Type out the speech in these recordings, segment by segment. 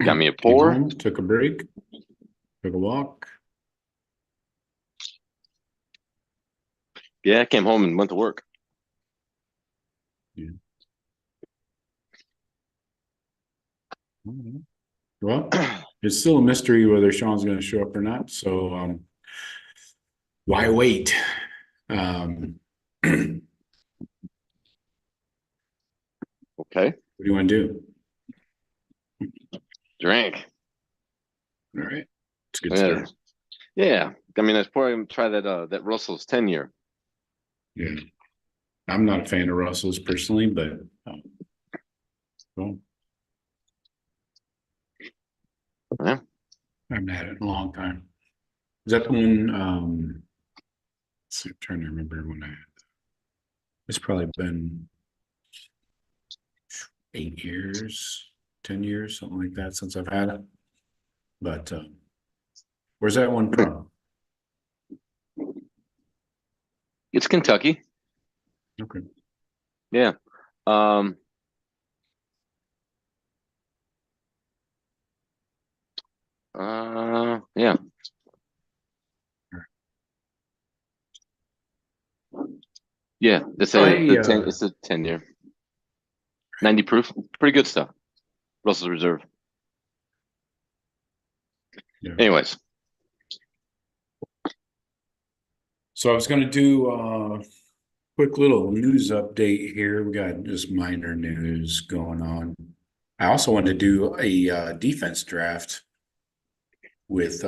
Got me a pour. Home, took a break, took a walk. Yeah, I came home and went to work. Yeah. Well, it's still a mystery whether Shawn's going to show up or not. So why wait? Okay. What do you want to do? Drink. All right. It's a good start. Yeah. I mean, I was probably going to try that Russell's 10-year. Yeah. I'm not a fan of Russell's personally, but well, Yeah. I haven't had it in a long time. Is that the one? I'm trying to remember when I had that. It's probably been 8 years, 10 years, something like that since I've had it. But where's that one from? It's Kentucky. Okay. Yeah. Yeah. Yeah, it's a 10-year. 90 proof. Pretty good stuff. Russell's Reserve. Yeah. Anyways. So I was going to do a quick little news update here. We got just minor news going on. I also wanted to do a defense draft with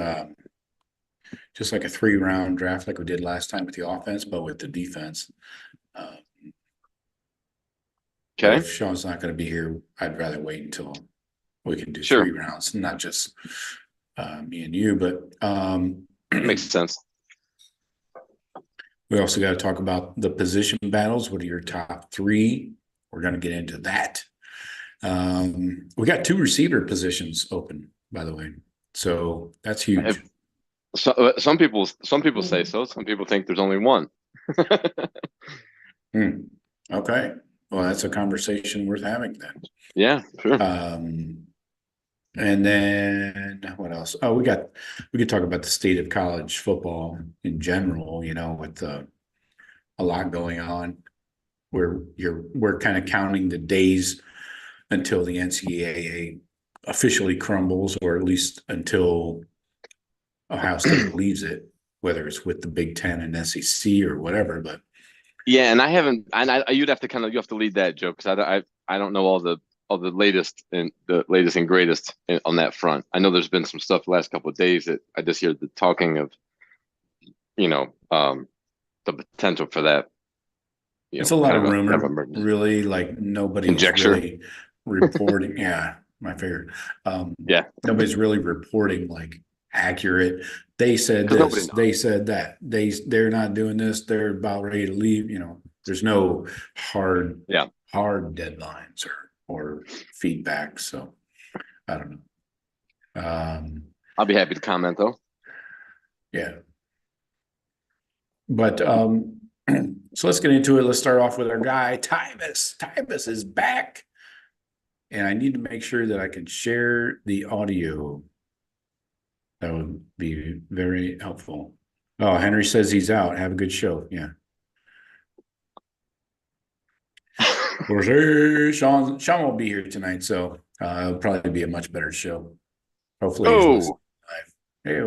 just like a 3-round draft like we did last time with the offense, but with the defense. Okay. If Shawn's not going to be here, I'd rather wait until we can do 3 rounds, not just me and you, but makes sense. We also got to talk about the position battles. What are your top 3? We're going to get into that. We got 2 receiver positions open, by the way, so that's huge. Some people say so. Some people think there's only one. Okay, well, that's a conversation worth having then. Yeah, sure. And then what else? Oh, we could talk about the state of college football in general, with a lot going on where we're kind of counting the days until the NCAA officially crumbles, or at least until Ohio State leaves it, whether it's with the Big Ten and SEC or whatever. But yeah, and I haven't, and you have to lead that, Joe, because I don't know all the latest and greatest on that front. I know there's been some stuff the last couple of days that I just hear the talking of, the potential for that. It's a lot of rumor, really. Like nobody's really reporting. Yeah, my favorite. Yeah, nobody's really reporting like accurate. They said this. They said that. They're not doing this. They're about ready to leave. There's no hard deadlines or feedback. So I don't know. I'll be happy to comment though. Yeah. But so let's get into it. Let's start off with our guy, Tybus. Tybus is back. And I need to make sure that I can share the audio. That would be very helpful. Oh, Henry says he's out. Have a good show. Yeah. Shawn won't be here tonight, so it'll probably be a much better show. Hopefully he's live. Hey,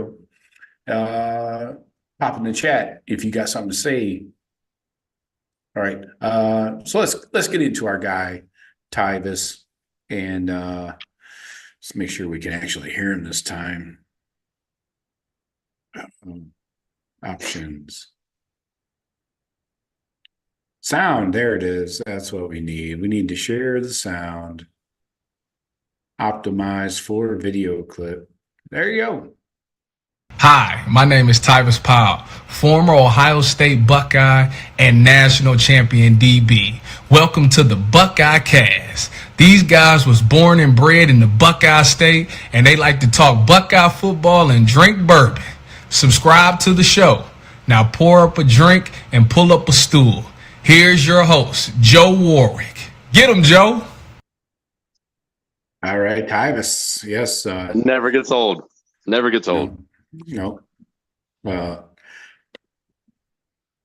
pop in the chat if you got something to say. All right. So let's get into our guy, Tybus, and let's make sure we can actually hear him this time. Options. Sound, there it is. That's what we need. We need to share the sound. Optimize for video clip. There you go. Hi, my name is Tybus Powell, former Ohio State Buckeye and national champion DB. Welcome to the Buckeye Cast. These guys was born and bred in the Buckeye State, and they like to talk Buckeye football and drink bourbon. Subscribe to the show. Now pour up a drink and pull up a stool. Here's your host, Joe Warwick. Get him, Joe. All right, Tyvis. Yes. It never gets old. Never gets old. No.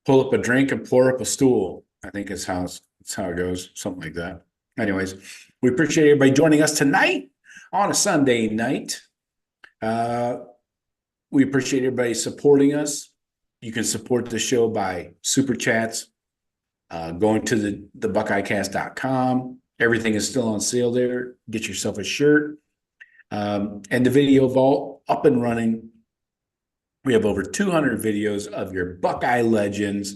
Pull up a drink and pour up a stool. I think it's how it goes. Something like that. Anyways, we appreciate everybody joining us tonight on a Sunday night. We appreciate everybody supporting us. You can support the show by super chats, going to the buckeyecast.com. Everything is still on sale there. Get yourself a shirt. And the video vault up and running. We have over 200 videos of your Buckeye legends,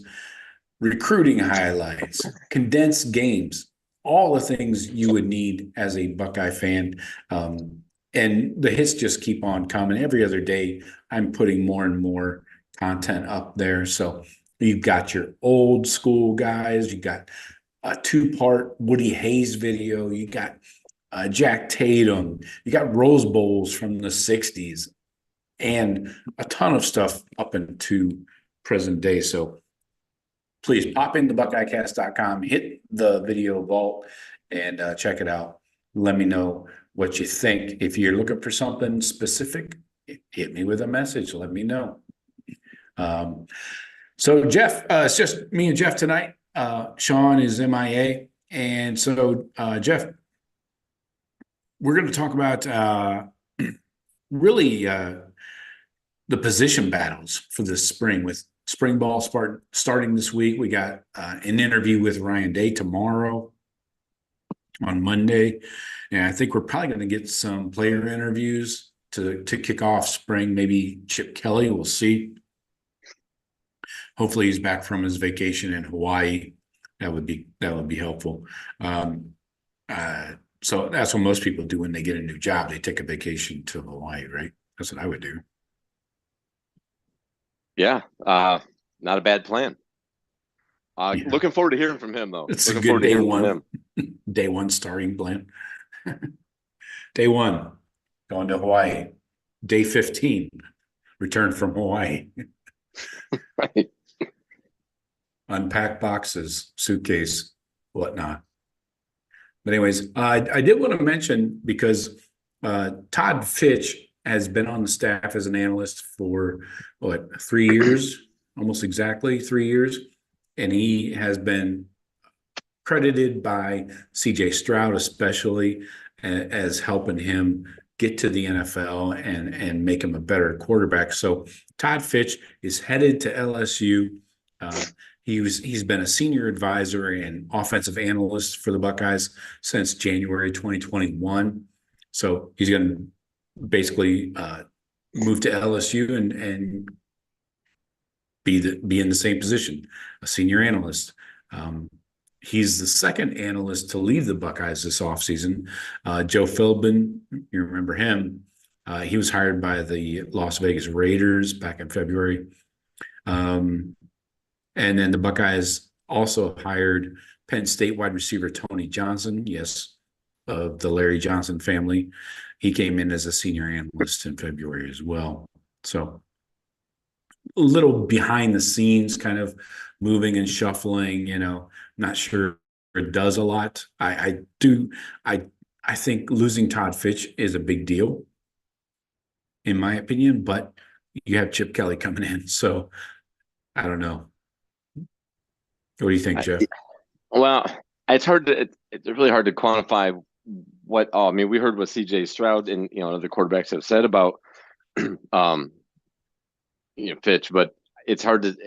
recruiting highlights, condensed games, all the things you would need as a Buckeye fan. And the hits just keep on coming. Every other day, I'm putting more and more content up there. So you've got your old school guys. You got a 2-part Woody Hayes video. You got Jack Tatum. You got Rose Bowls from the 60s. And a ton of stuff up into present day. So please pop into buckeyecast.com, hit the video vault, and check it out. Let me know what you think. If you're looking for something specific, hit me with a message. Let me know. So Jeff, it's just me and Jeff tonight. Shawn is MIA. And so, Jeff, we're going to talk about really the position battles for this spring, with spring ball starting this week. We got an interview with Ryan Day tomorrow on Monday. And I think we're probably going to get some player interviews to kick off spring. Maybe Chip Kelly, we'll see. Hopefully he's back from his vacation in Hawaii. That would be helpful. So that's what most people do when they get a new job. They take a vacation to Hawaii, right? That's what I would do. Yeah, not a bad plan. Yeah. Looking forward to hearing from him, though. It's looking a good day from one. him. Day one starting plan. Day one, going to Hawaii. Day 15, return from Hawaii. Right. Unpack boxes, suitcase, whatnot. But anyways, I did want to mention, because Todd Fitch has been on the staff as an analyst for 3 years, almost exactly 3 years. And he has been credited by CJ Stroud, especially, as helping him get to the NFL and make him a better quarterback. So Todd Fitch is headed to LSU. He's been a senior advisor and offensive analyst for the Buckeyes since January 2021. So he's going to basically move to LSU and be in the same position, a senior analyst. He's the second analyst to leave the Buckeyes this offseason. Joe Philbin, you remember him. He was hired by the Las Vegas Raiders back in February. And then the Buckeyes also hired Penn State wide receiver Tony Johnson, yes, of the Larry Johnson family. He came in as a senior analyst in February as well. So a little behind the scenes, kind of moving and shuffling, not sure it does a lot. I think losing Todd Fitch is a big deal, in my opinion, but you have Chip Kelly coming in. So I don't know. What do you think, Jeff? Well, it's really hard to quantify what. We heard what CJ Stroud and other quarterbacks have said about Fitch, but it's hard to.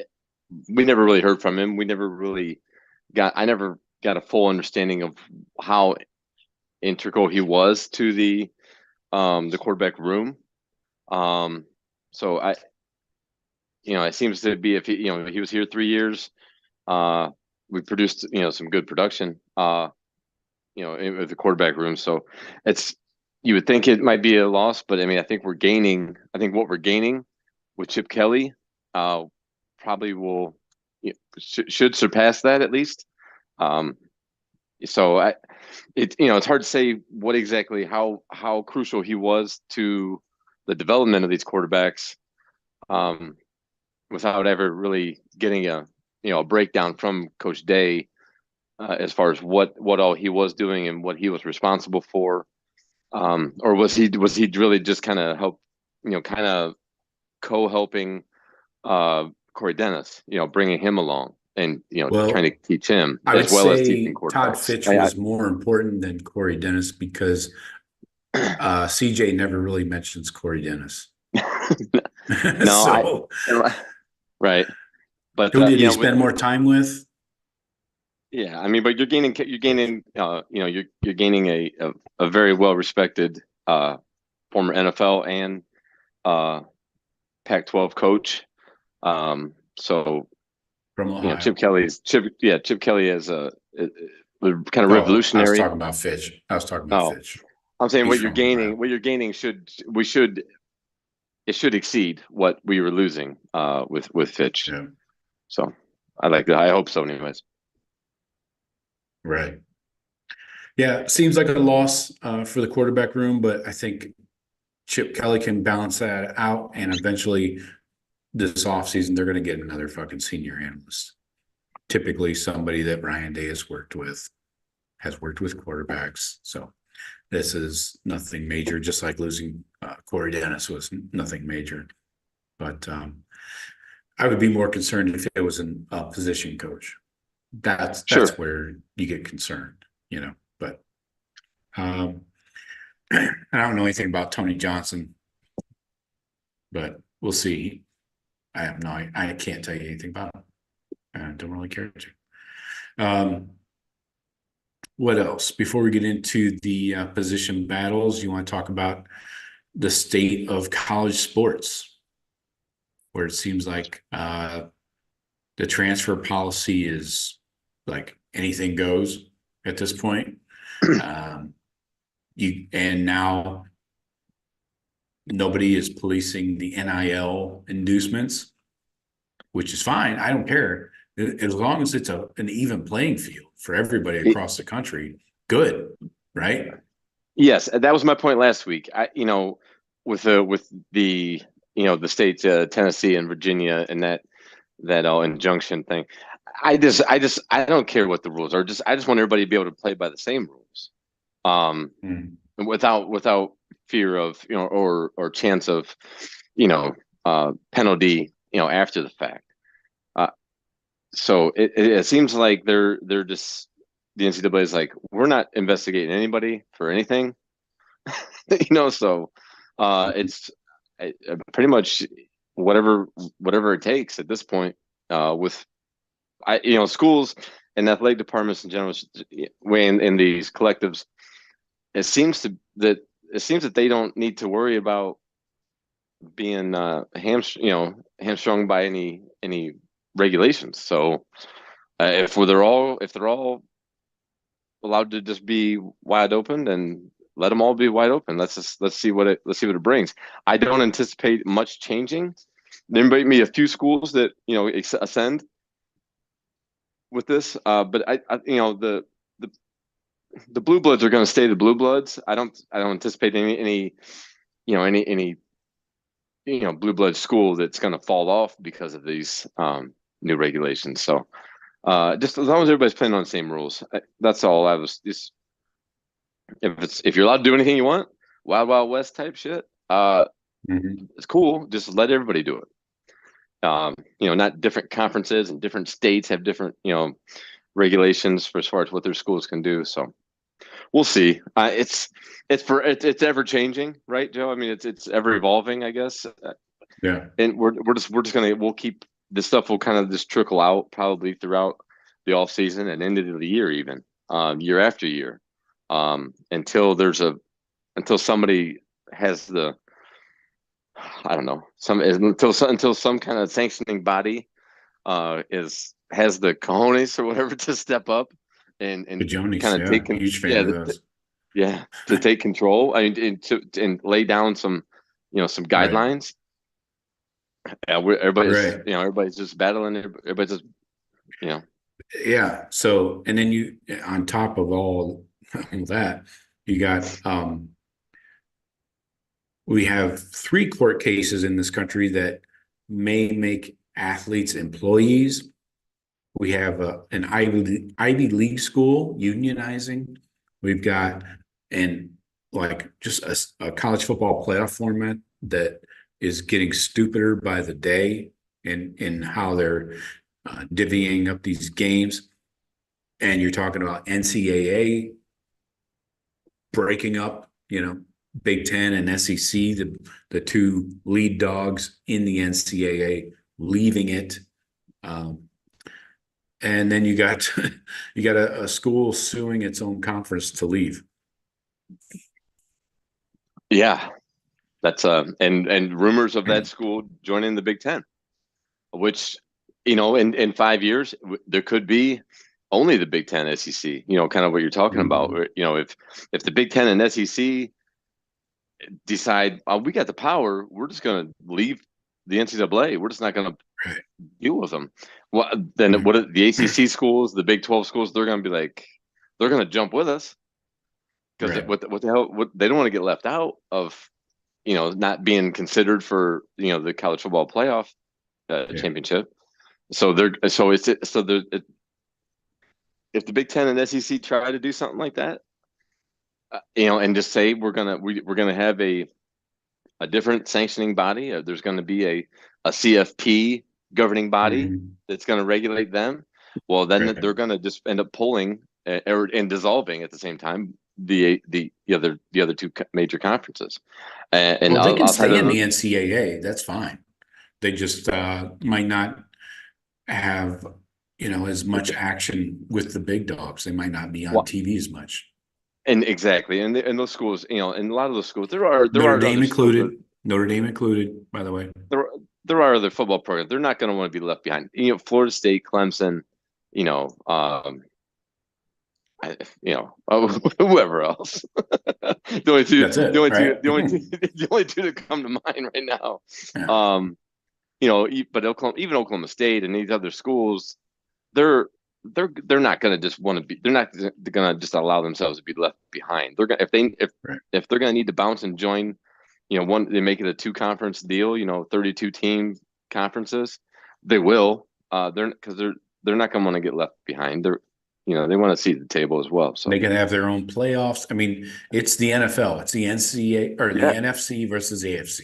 We never really heard from him. I never got a full understanding of how integral he was to the quarterback room. So it seems to be, if he was here 3 years. We produced some good production in the quarterback room. So you would think it might be a loss, but I think we're gaining. I think what we're gaining with Chip Kelly probably will should surpass that at least. So it's hard to say what exactly how crucial he was to the development of these quarterbacks without ever really getting a breakdown from Coach Day as far as what all he was doing and what he was responsible for. Or was he really just kind of kind of co-helping Corey Dennis, bringing him along and trying to Well, teach him I would as well as teaching say Todd quarterbacks. Fitch was more important than Corey Dennis because CJ never really mentions Corey Dennis. No, So right, but who did he spend more time with? Yeah, I mean, but you're gaining you're gaining a very well respected former NFL and Pac-12 coach. So From Ohio. Chip Kelly is a kind of I was revolutionary. talking about Fitch. Fitch. I'm saying He's from Ohio. what you're gaining should exceed what we were losing with Fitch. Yeah. So I like that. I hope so anyways. Right. Yeah, seems like a loss for the quarterback room, but I think Chip Kelly can balance that out, and eventually this offseason they're going to get another fucking senior analyst. Typically somebody that Ryan Day has worked with quarterbacks. So this is nothing major, just like losing Corey Dennis was nothing major. But I would be more concerned if it was a position coach. That's where you get concerned, but I don't know anything about Tony Johnson, but we'll see. I can't tell you anything about him. I don't really care to. What else? Before we get into the position battles, you want to talk about the state of college sports, where it seems like the transfer policy is like anything goes at this point. And now nobody is policing the NIL inducements, which is fine. I don't care. As long as it's an even playing field for everybody across the country, good, right? Yes, that was my point last week. With the states Tennessee and Virginia and that injunction thing. I don't care what the rules are. I just want everybody to be able to play by the same rules, without fear of or chance of penalty after the fact. So it seems like they're just the NCAA is like, we're not investigating anybody for anything, So it's pretty much whatever it takes at this point. With schools and athletic departments in general, in these collectives, it seems that they don't need to worry about being hamstrung by any regulations. So if they're all allowed to just be wide open, then let them all be wide open. Let's see what it brings. I don't anticipate much changing. There may be a few schools that ascend with this, but I the blue bloods are going to stay the blue bloods. I don't anticipate any blue blood school that's going to fall off because of these new regulations. So just as long as everybody's playing on the same rules, that's all. I was just, if you're allowed to do anything you want, Wild Wild West type shit, it's cool. Just let everybody do it. Not different conferences and different states have different regulations for as far as what their schools can do. So we'll see. It's ever changing, right, Joe? I mean, it's ever evolving, I guess. Yeah. And we'll keep this stuff will kind of just trickle out probably throughout the off season and end of the year, even year after year, until somebody has the, I don't know, until some kind of sanctioning body has the cojones or whatever to step up and kind of take huge fan of those. To take control. I mean, and lay down some some guidelines. Yeah, everybody's just battling. Everybody's just Yeah. So, and then on top of all that, you got we have 3 court cases in this country that may make athletes employees. We have an Ivy League school unionizing. We've got an like just a college football playoff format that is getting stupider by the day in how they're divvying up these games. And you're talking about NCAA breaking up, Big Ten and SEC, the two lead dogs in the NCAA, leaving it. And then you got a school suing its own conference to leave. Yeah, that's and rumors of that school joining the Big Ten, which in 5 years there could be only the Big Ten, SEC. Kind of what you're talking about. If the Big Ten and SEC decide we got the power, we're just going to leave the NCAA. We're just not going to deal with them. Well, then what the ACC schools, the Big 12 schools, they're going to be like, they're going to jump with us because what the hell? They don't want to get left out of, not being considered for the college football playoff championship. So if the Big Ten and SEC try to do something like that, and just say we're gonna have a different sanctioning body, there's going to be a CFP governing body that's going to regulate them. Well, then they're going to just end up pulling and dissolving at the same time the other two major conferences. And they can stay in the NCAA. That's fine. They just might not have as much action with the big dogs. They might not be on TV as much. And exactly, and those schools, in a lot of those schools, there are Notre Dame included. Notre Dame included, by the way. There are other football programs. They're not going to want to be left behind. Florida State, Clemson, whoever else. The only two. That's it, the only two that come to mind right now. Yeah. But even Oklahoma State and these other schools, they're not going to just want to be. They're not going to just allow themselves to be left behind. They're going if they're going to need to bounce and join, they make it a 2-conference deal. 32 team conferences. They will. They're not going to want to get left behind. They want to see the table as well. So they can have their own playoffs. I mean, it's the NFL. It's the NCAA or the NFC versus AFC.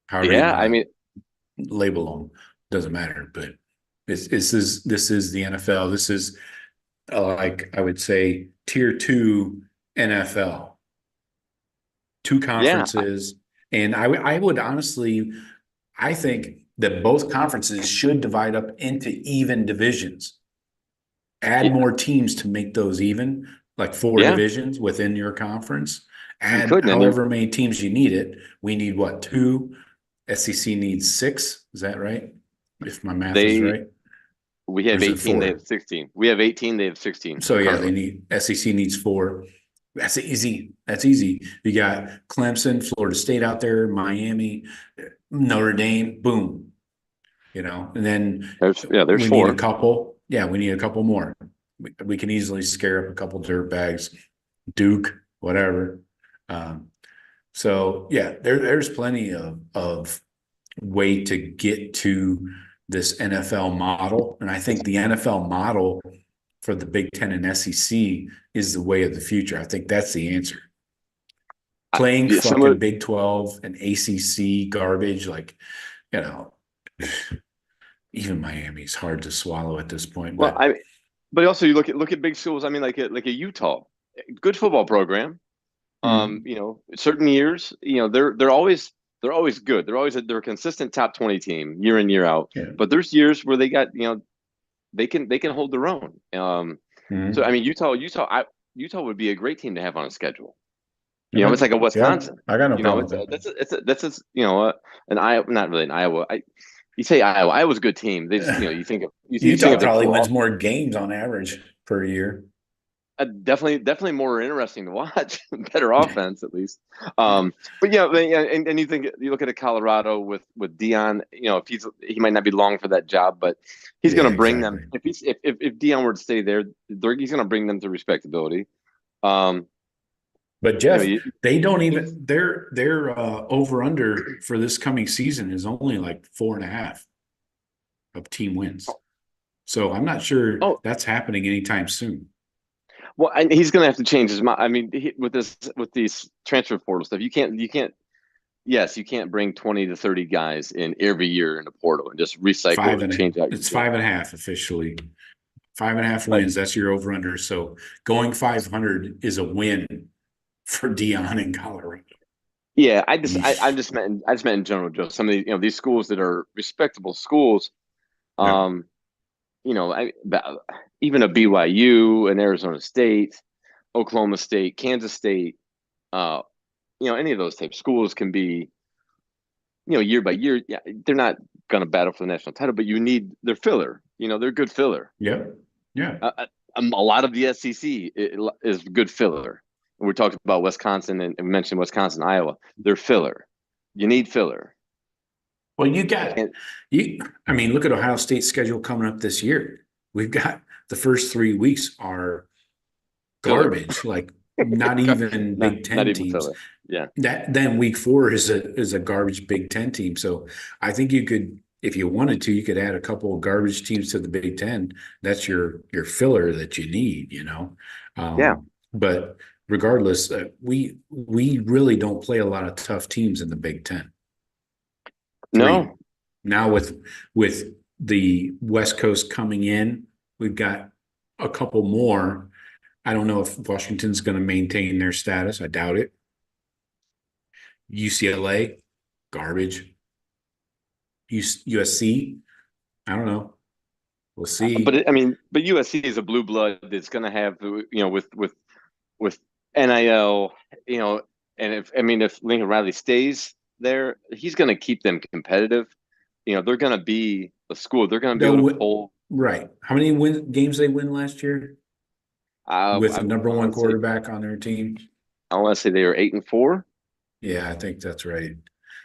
However label them, doesn't matter, but. This is the NFL. This is like I would say tier 2 NFL. 2 conferences, and I would honestly, I think that both conferences should divide up into even divisions. Add more teams to make those even, like 4 divisions within your conference. Add however many teams you need it. We need 2? SEC needs 6. Is that right? If my math is right. We have 18, they have 16. We have 18, they have 16. So SEC needs 4. That's easy. You got Clemson, Florida State out there, Miami, Notre Dame, boom. And then there's we 4. need a couple. Yeah, we need a couple more. We can easily scare up a couple dirt bags, Duke, whatever. There's plenty of way to get to this NFL model. And I think the NFL model for the Big Ten and SEC is the way of the future. I think that's the answer. Playing fucking Big 12 and ACC garbage, even Miami's hard to swallow at this point. But also you look at big schools. I mean, like a Utah, good football program. Certain years, they're always good. They're a consistent top 20 team year in, year out. Yeah. But there's years where they got, they can hold their own. So I mean, Utah would be a great team to have on a schedule. It's like a Wisconsin. Yeah, I got no problem with that. That's an Iowa, not really an Iowa. You say Iowa. Iowa's a good team. They just, you think of Utah probably wins more games on average per year. Definitely more interesting to watch. Better offense, at least. And you look at a Colorado with Deion. He might not be long for that job, but he's going to bring them. If Deion were to stay there, he's going to bring them to respectability. But Jeff, they don't even their over under for this coming season is only like 4.5 of team wins. So I'm not sure that's happening anytime soon. Well, and he's going to have to change his mind. I mean, with these transfer portal stuff, you can't. Yes, you can't bring 20 to 30 guys in every year in the portal and just recycle and change out. It's 5.5 officially. 5.5 Right. wins. That's your over under. So going 500 is a win for Dion in Colorado. Yeah, I just meant in general, Joe. Some of these, these schools that are respectable schools, Yeah. Even a BYU, an Arizona State, Oklahoma State, Kansas State, any of those type schools can be, year by year. Yeah, they're not going to battle for the national title, but they're filler. They're good filler. Yep. Yeah. A lot of the SEC is good filler. We talked about Wisconsin and we mentioned Wisconsin, Iowa. They're filler. You need filler. Well, look at Ohio State's schedule coming up this year. We've got the first 3 weeks are garbage, like not even Big Ten not even teams. filler. Yeah. Then week 4 is a garbage Big Ten team. So I think you could, if you wanted to, you could add a couple of garbage teams to the Big Ten. That's your filler that you need, Yeah. But regardless, we really don't play a lot of tough teams in the Big Ten. No. Now with the West Coast coming in, we've got a couple more. I don't know if Washington's going to maintain their status. I doubt it. UCLA, garbage. USC, I don't know. We'll see. But USC is a blue blood that's going to have, with NIL, and if Lincoln Riley stays there, he's going to keep them competitive. They're going to be a school. They're going to be able to pull. Right. How many games they win last year? With the number one quarterback on their team? I want to say they were 8-4. Yeah, I think that's right.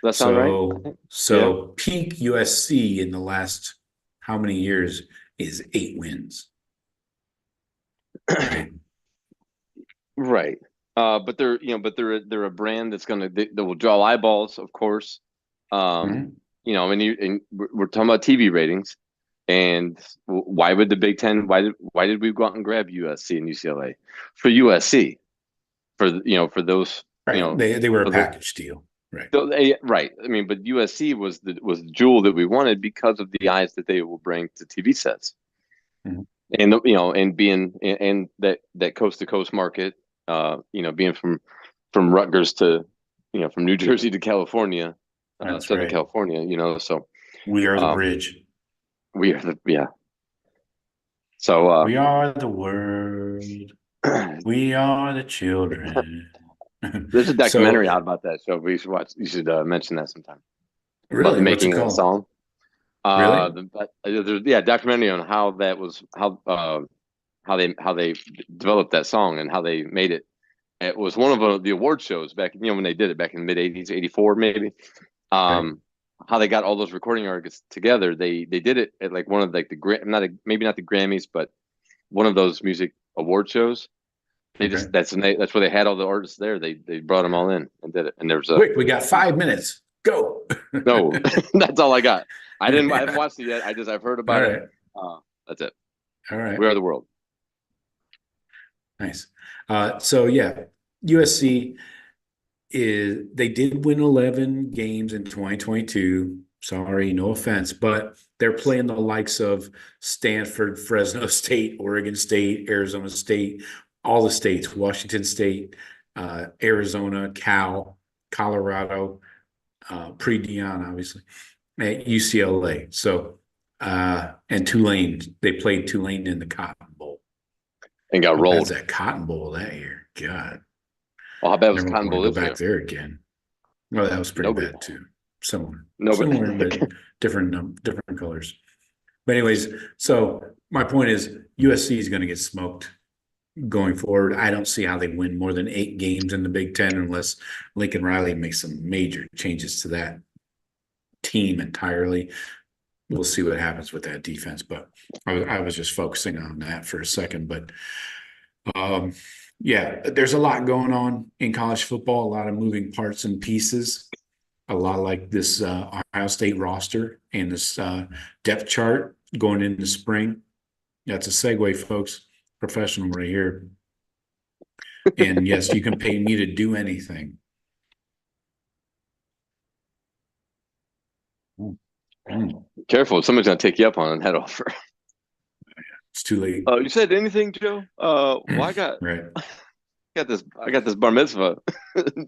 That sound right? So peak USC in the last how many years is 8 wins? Right. But they're a brand that's that will draw eyeballs, of course. And we're talking about TV ratings, and why would the Big Ten? Why did we go out and grab USC and UCLA for USC? For those, right. They were a package deal, right? So right. But USC was the jewel that we wanted because of the eyes that they will bring to TV sets, and and being and that coast to coast market. Being from Rutgers to, from New Jersey to California, Southern California, so we are the bridge. We are So we are the world. We are the children. There's a documentary out about that show. We should watch. You should mention that sometime. Really, about making that song. Really? There's documentary on how that was how they developed that song and how they made it. It was one of the award shows back, when they did it back in the mid 80s, 84 maybe. How they got all those recording artists together. They did it at like one of maybe not the Grammys, but one of those music award shows. That's where they had all the artists there. They brought them all in and did it. And there's quick. We got 5 minutes. Go. No, that's all I got. I haven't watched it yet. I've heard about it. That's it. All right. We are the world. Nice. So yeah, USC they did win 11 games in 2022. Sorry, no offense, but they're playing the likes of Stanford, Fresno State, Oregon State, Arizona State, all the states, Washington State, Arizona, Cal, Colorado, pre-Dion, obviously, at UCLA. So, and Tulane, they played Tulane in the Cotton Bowl. And got rolled. That Cotton Bowl that year. God. Well, how bad was Cotton Bowl this year? Back there again. Well, that was pretty bad too. Similar, but different colors. But anyways, so my point is USC is going to get smoked going forward. I don't see how they win more than 8 games in the Big Ten unless Lincoln Riley makes some major changes to that team entirely. We'll see what happens with that defense, but I was just focusing on that for a second. But yeah, there's a lot going on in college football, a lot of moving parts and pieces, a lot like this Ohio State roster and this depth chart going into spring. That's a segue, folks. Professional right here. And yes, you can pay me to do anything. Careful, somebody's gonna take you up on that offer. It's too late. You said anything, Joe? Well, I got Right. I got this bar mitzvah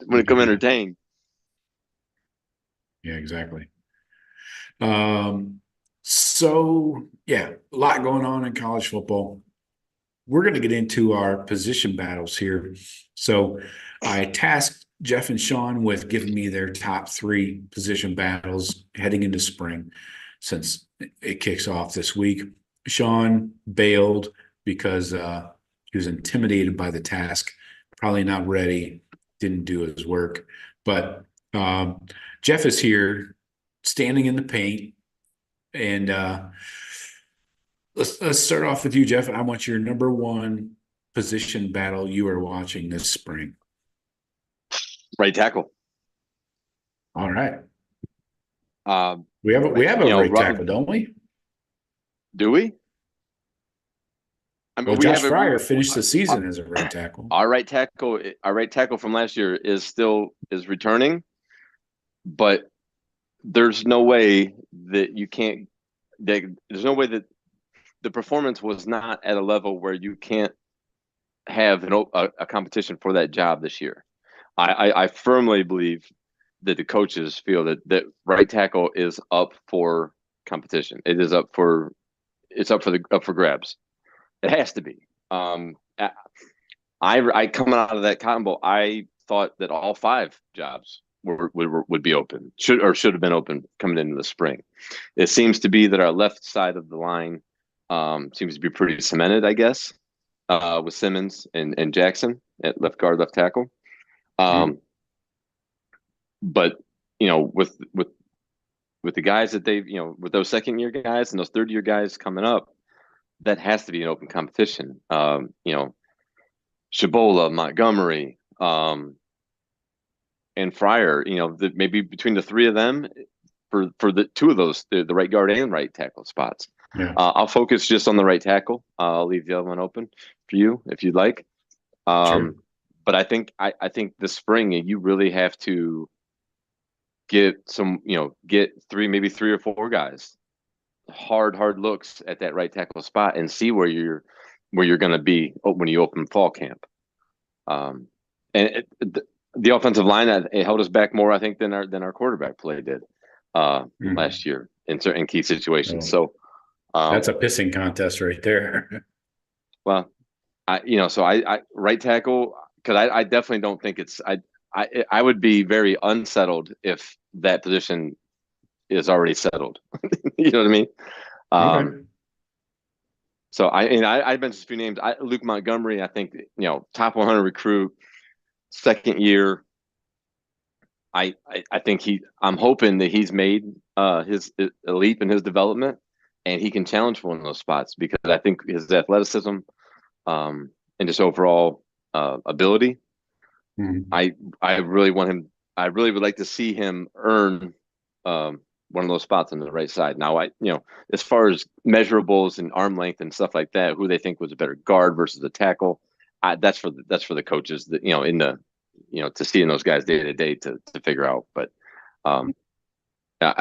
when it come entertain. Yeah, exactly. So yeah, a lot going on in college football. We're going to get into our position battles here. So I tasked Jeff and Shawn with giving me their top 3 position battles heading into spring, since it kicks off this week. Shawn bailed because he was intimidated by the task, probably not ready, didn't do his work. But Jeff is here, standing in the paint, and let's start off with you, Jeff. I want your number 1 position battle you are watching this spring. Right tackle. All right. We have a right tackle, don't we? Do we? I mean, well, Josh Fryer finished the season as a right tackle. Our right tackle from last year is returning, but there's no way that you can't. There's no way that the performance was not at a level where you can't have a competition for that job this year. I firmly believe that the coaches feel that right tackle is up for competition. It is up for grabs. It has to be. I coming out of that Cotton Bowl, I thought that all 5 jobs would be open, should have been open coming into the spring. It seems to be that our left side of the line seems to be pretty cemented, I guess, with Simmons and Jackson at left guard, left tackle. But with the guys that they've, with those second year guys and those third year guys coming up, that has to be an open competition. Shabola, Montgomery, and Fryer, maybe between the 3 of them for the 2 of those, the right guard and right tackle spots. Yeah. I'll focus just on the right tackle. I'll leave the other one open for you if you'd like. Sure. But I think this spring you really have to get 3 or 4 guys hard looks at that right tackle spot and see where you're going to be when you open fall camp. The offensive line, it held us back more, I think, than our quarterback play did last year in certain key situations. So that's a pissing contest right there. Well, I right tackle, because I definitely don't think it's I would be very unsettled if that position is already settled. You know what I mean? Okay. So I mentioned a few names. Luke Montgomery, I think, top 100 recruit, second year. I think I'm hoping that he's made a leap in his development, and he can challenge for one of those spots, because I think his athleticism and just overall ability. I really want him. I really would like to see him earn one of those spots on the right side. Now, as far as measurables and arm length and stuff like that, who they think was a better guard versus a tackle, that's for the coaches that to seeing those guys day to day to figure out. But I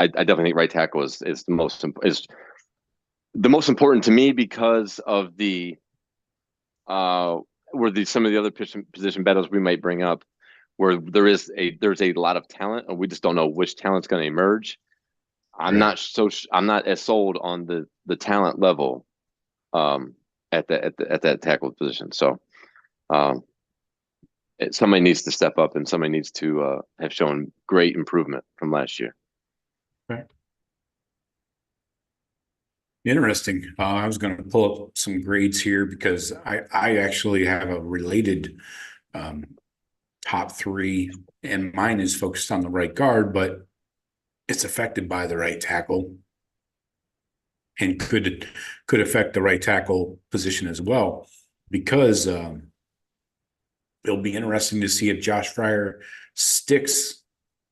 definitely think right tackle is the most important to me, because of some of the other position battles we might bring up, where there's a lot of talent and we just don't know which talent's going to emerge. I'm not as sold on the talent level at that tackle position. So somebody needs to step up, and somebody needs to have shown great improvement from last year. Okay. Interesting. I was going to pull up some grades here, because I actually have a related top 3, and mine is focused on the right guard, but it's affected by the right tackle, and could affect the right tackle position as well, because it'll be interesting to see if Josh Fryer sticks,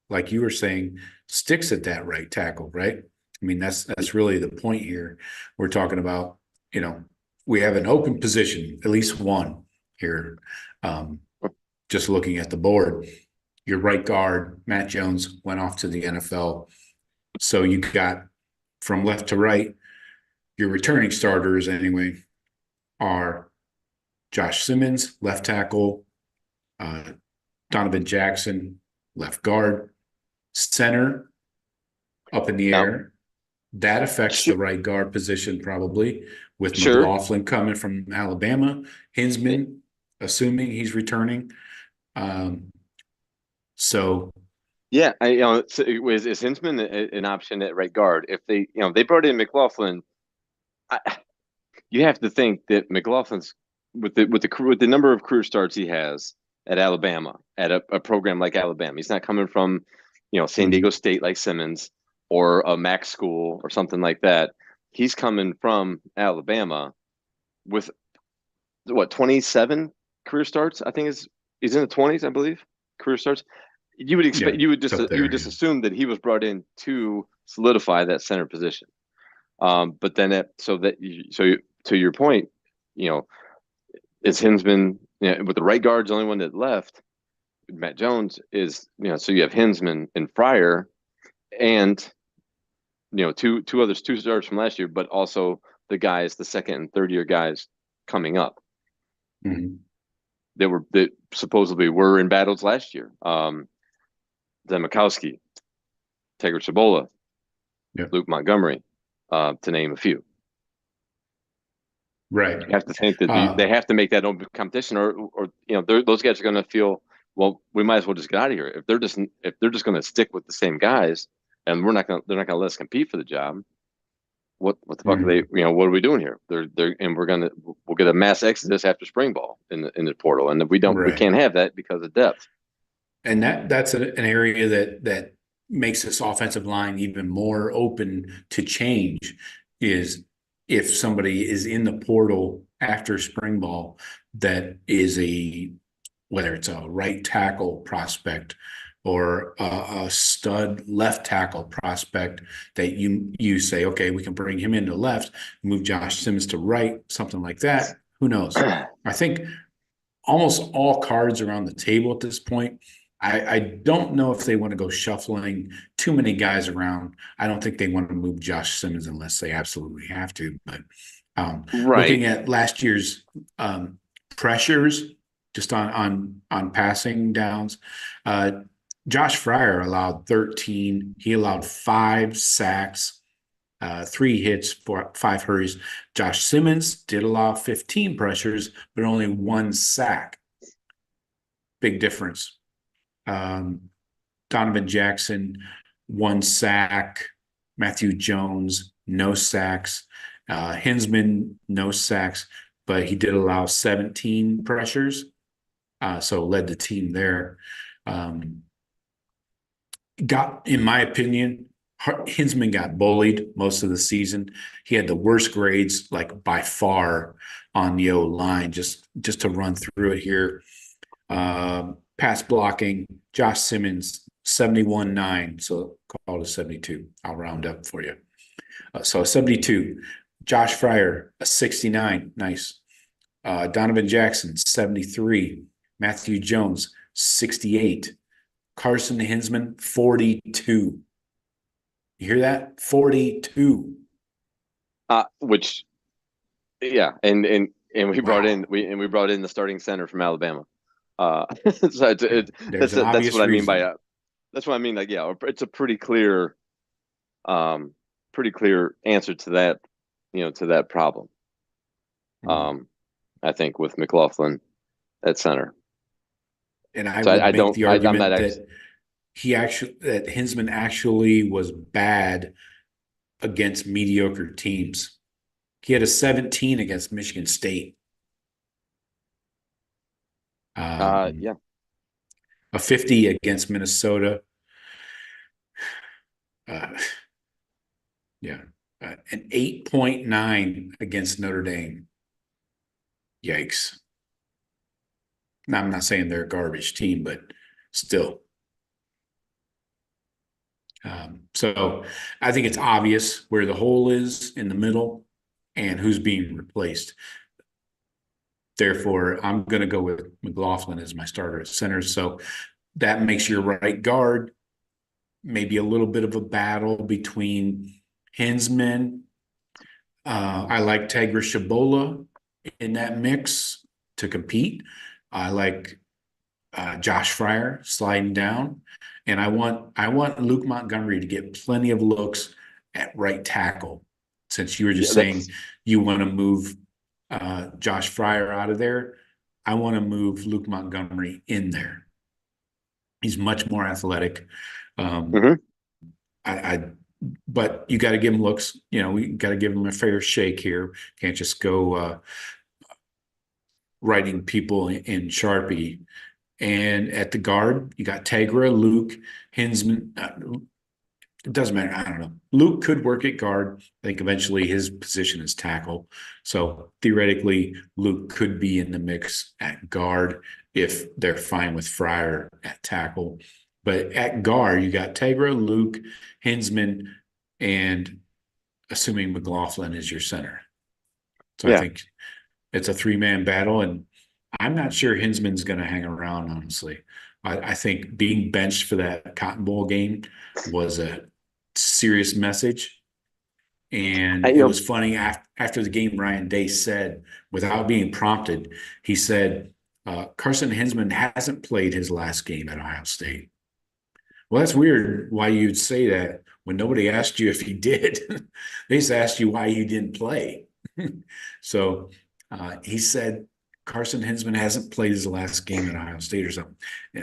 like you were saying, sticks at that right tackle, right? I mean, that's really the point here. We're talking about, we have an open position, at least one here. just looking at the board. Your right guard, Matt Jones, went off to the NFL. So you got from left to right, your returning starters anyway are Josh Simmons, left tackle, Donovan Jackson, left guard, center up in the air. That affects the right guard position probably, with McLaughlin coming from Alabama, Hinsman, assuming he's returning. So yeah, is Hinsman an option at right guard? If they brought in McLaughlin, you have to think that McLaughlin's with the number of career starts he has at Alabama, at a program like Alabama. He's not coming from, San Diego State like Simmons or a MAC school or something like that. He's coming from Alabama with 27 career starts. I think he's in the 20s, I believe, career starts. You would expect you would just assume that he was brought in to solidify that center position. But then to your point, is Hinsman with the right guard's the only one that left. Matt Jones is, so you have Hinsman and Fryer, and two starters from last year, but also the second and third year guys coming up. Mm-hmm. that supposedly were in battles last year. Makowski, Tegra Cibola, Luke Montgomery, to name a few. Right. You have to think that they have to make that open competition, or those guys are going to feel, well, we might as well just get out of here. If they're just going to stick with the same guys, and they're not going to let us compete for the job. What the fuck are they? What are we doing here? We'll get a mass exodus after spring ball in the portal, and we can't have that because of depth. And that's an area that makes this offensive line even more open to change. Is if somebody is in the portal after spring ball that is whether it's a right tackle prospect or a stud left tackle prospect that you say, okay, we can bring him into left, move Josh Simmons to right, something like that. Who knows? I think almost all cards are on the table at this point. I don't know if they want to go shuffling too many guys around. I don't think they want to move Josh Simmons unless they absolutely have to. But looking at last year's pressures, just on passing downs, Josh Fryer allowed 13. He allowed 5 sacks, 3 hits, 5 hurries. Josh Simmons did allow 15 pressures, but only 1 sack. Big difference. Donovan Jackson, 1 sack. Matthew Jones, no sacks. Hinsman, no sacks, but he did allow 17 pressures, so led the team there. In my opinion, Hinsman got bullied most of the season. He had the worst grades, like by far, on the O-line. Just to run through it here. Pass blocking, Josh Simmons, 71.9, so call it a 72. I'll round up for you. So 72. Josh Fryer, a 69. Nice. Donovan Jackson, 73. Matthew Jones, 68. Carson Hinsman, 42. You hear that? 42. And we brought in the starting center from Alabama. That's what I mean by that's what I mean. Like, yeah, it's a pretty clear answer to that, to that problem. I think with McLaughlin at center. And I would make the argument that Hinsman actually was bad against mediocre teams. He had a 17 against Michigan State. A 50 against Minnesota. An 8.9 against Notre Dame. Yikes. Now, I'm not saying they're a garbage team, but still. So I think it's obvious where the hole is in the middle and who's being replaced. Therefore, I'm going to go with McLaughlin as my starter at center. So that makes your right guard maybe a little bit of a battle between Hinsman. I like Tegra Shabola in that mix to compete. I like Josh Fryer sliding down, and I want Luke Montgomery to get plenty of looks at right tackle. Since you were just saying you want to move Josh Fryer out of there, I want to move Luke Montgomery in there. He's much more athletic. But you got to give him looks. We got to give him a fair shake here. Can't just go writing people in Sharpie. And at the guard, you got Tegra, Luke, Hinsman. It doesn't matter. I don't know. Luke could work at guard. I think eventually his position is tackle. So theoretically, Luke could be in the mix at guard if they're fine with Fryer at tackle. But at guard, you got Tegra, Luke, Hinsman, and assuming McLaughlin is your center. So I think it's a three-man battle, and I'm not sure Hinsman's going to hang around, honestly. I think being benched for that Cotton Bowl game was a serious message. And it was funny, after the game, Ryan Day said, without being prompted, he said, Carson Hinsman hasn't played his last game at Ohio State. Well, that's weird why you'd say that when nobody asked you if he did. They just asked you why you didn't play. So he said Carson Hinsman hasn't played his last game at Ohio State or something.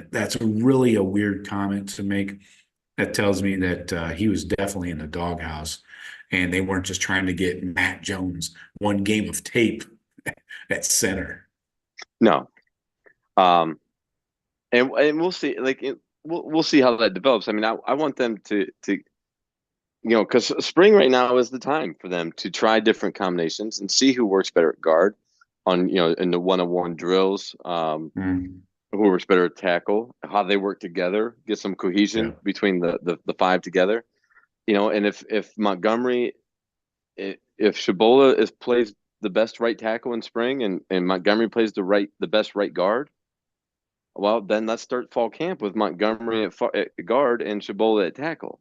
That's really a weird comment to make. That tells me that he was definitely in the doghouse, and they weren't just trying to get Matt Jones one game of tape at center. No. And we'll see. We'll see how that develops. I mean, I want them to because spring right now is the time for them to try different combinations and see who works better at guard on, in the one-on-one drills, who works better at tackle, how they work together, get some cohesion between the five together, and if Montgomery, if Shabola plays the best right tackle in spring and Montgomery plays the best right guard, well, then let's start fall camp with Montgomery at guard and Shabola at tackle.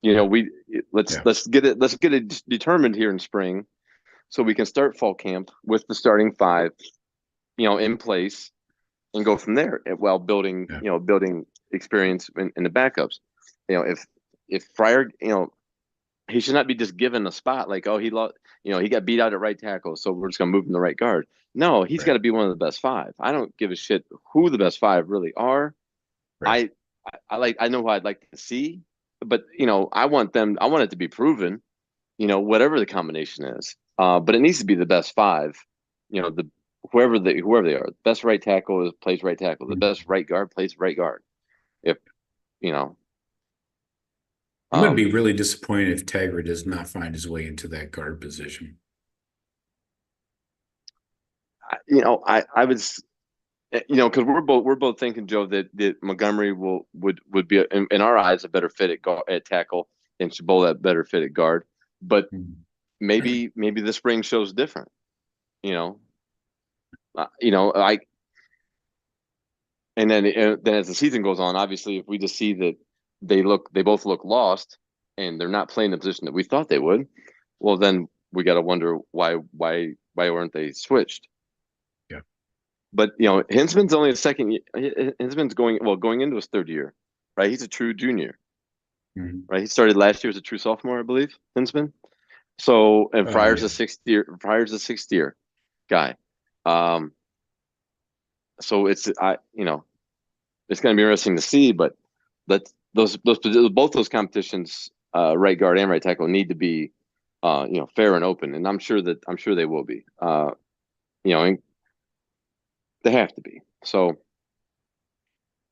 Let's get it determined here in spring, so we can start fall camp with the starting five, in place, and go from there. While building experience in the backups. If Fryer, he should not be just given a spot like, oh, he got beat out at right tackle, so we're just gonna move him to right guard. No, he's got to be one of the best five. I don't give a shit who the best five really are. Right. I know who I'd like to see, but I want it to be proven, whatever the combination is. But it needs to be the best five. Whoever they are. The best right tackle plays right tackle. The best right guard plays right guard. I'm going to be really disappointed if Tegra does not find his way into that guard position. I was, because we're both thinking, Joe, that Montgomery would be in our eyes a better fit at tackle, and Shabola a better fit at guard. But maybe the spring shows different. And then as the season goes on, obviously, if we just see that they both look lost and they're not playing the position that we thought they would, well, then we got to wonder why weren't they switched? Yeah. But Hinsman's only a second year. Hinsman's going into his third year, right? He's a true junior, right? He started last year as a true sophomore, I believe. Hinsman. So, and Fryer's a sixth year. Fryer's a sixth-year guy. So it's it's going to be interesting to see. But both those competitions, right guard and right tackle, need to be fair and open, and I'm sure they will be. And they have to be. So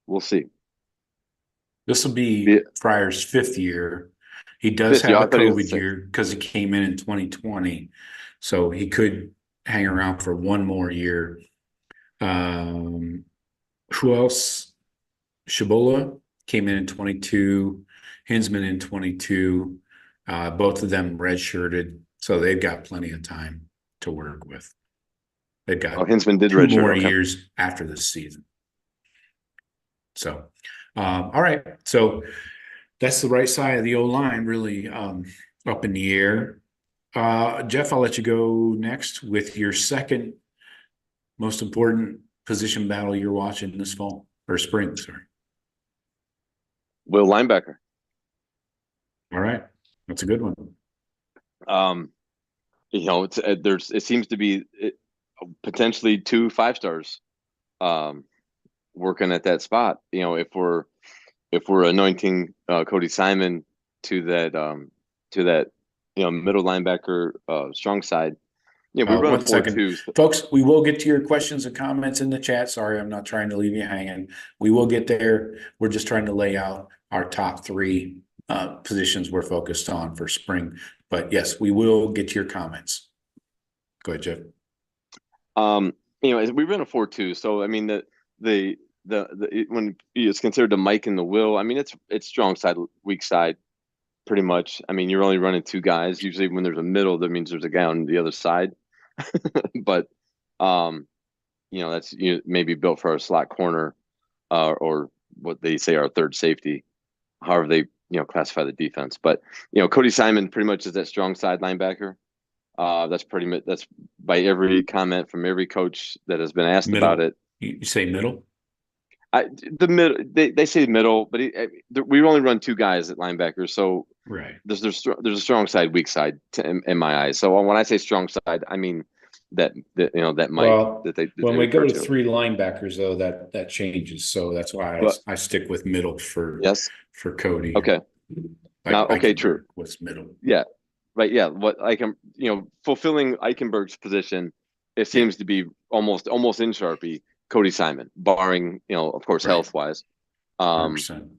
we'll see. This will be Fryer's fifth year. He does have a COVID year because he came in 2020, so he could hang around for one more year. Who else? Shabola came in 22, Hinsman in 22. Both of them redshirted, so they've got plenty of time to work with. It got Hinsman did 2 redshirt. more Okay. years after this season. So, all right. So that's the right side of the O-line, really up in the air. Jeff, I'll let you go next with your second most important position battle you're watching this fall or spring, sorry. Will linebacker. All right. That's a good one. You know, it seems to be potentially 2 5-stars working at that spot. You know, if we're anointing Cody Simon to that middle linebacker strong side. Yeah, we run a 4-2. Folks, we will get to your questions and comments in the chat. Sorry, I'm not trying to leave you hanging. We will get there. We're just trying to lay out our top 3 positions we're focused on for spring. But yes, we will get to your comments. Go ahead, Jeff. You know, we run a 4-2. So I mean the when it's considered the Mike and the Will, I mean it's strong side, weak side, pretty much. I mean, you're only running 2 guys. Usually when there's a middle, that means there's a guy on the other side. But you know, that's maybe built for our slot corner, or what they say our third safety, however they classify the defense. But Cody Simon pretty much is that strong side linebacker. That's by every comment from every coach that has been asked Middle. about it. You say middle? The middle, they say middle, but we only run 2 guys at linebacker, so right. There's a strong side, weak side in my eyes. So when I say strong side, I mean that Mike. Well, when we go to to 3 linebackers, though, that changes. So that's why I stick with middle for Cody. Okay. True. What's middle? Yeah. Right. Yeah. What fulfilling Eichenberg's position, it seems to be almost in Sharpie, Cody Simon, barring, of course, Right. health wise. 100%.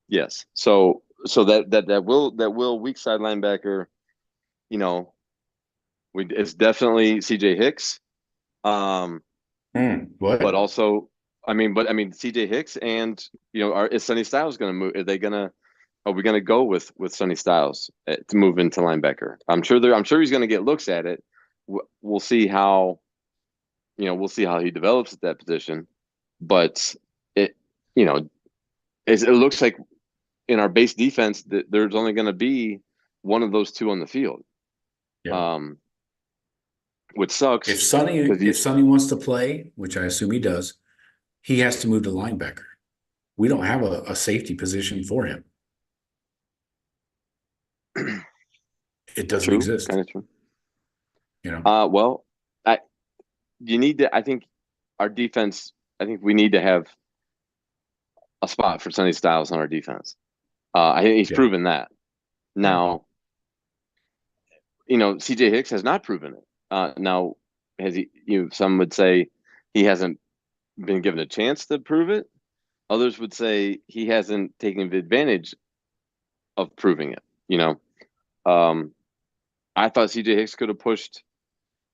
Yes. So that will weak side linebacker, it's definitely CJ Hicks. What? But also, CJ Hicks and is Sonny Styles going to move? Are we going to go with Sonny Styles to move into linebacker? I'm sure he's going to get looks at it. We'll see how he develops at that position. But it looks like in our base defense that there's only going to be one of those 2 on the field. Yeah. Which sucks. If Sonny wants to play, which I assume he does, he has to move to linebacker. We don't have a safety position for him. It doesn't exist. Kind of true. Well, you need to. I think our defense. I think we need to have a spot for Sonny Styles on our defense. I think he's proven that. Now, CJ Hicks has not proven it. Now, has he? Some would say he hasn't been given a chance to prove it. Others would say he hasn't taken advantage of proving it. I thought CJ Hicks could have pushed.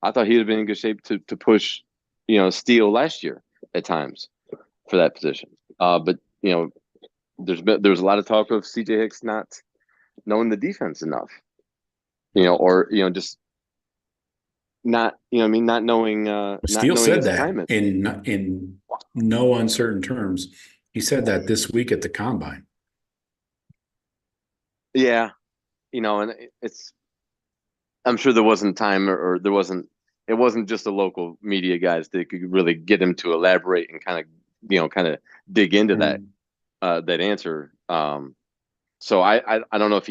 I thought he'd have been in good shape to push, Steele last year at times for that position. But there's a lot of talk of CJ Hicks not knowing the defense enough, or just not knowing. Steele said that in no uncertain terms. He said that this week at the combine. Yeah, and I'm sure there wasn't time or there wasn't. It wasn't just the local media guys that could really get him to elaborate and kind of dig into that answer. So I don't know if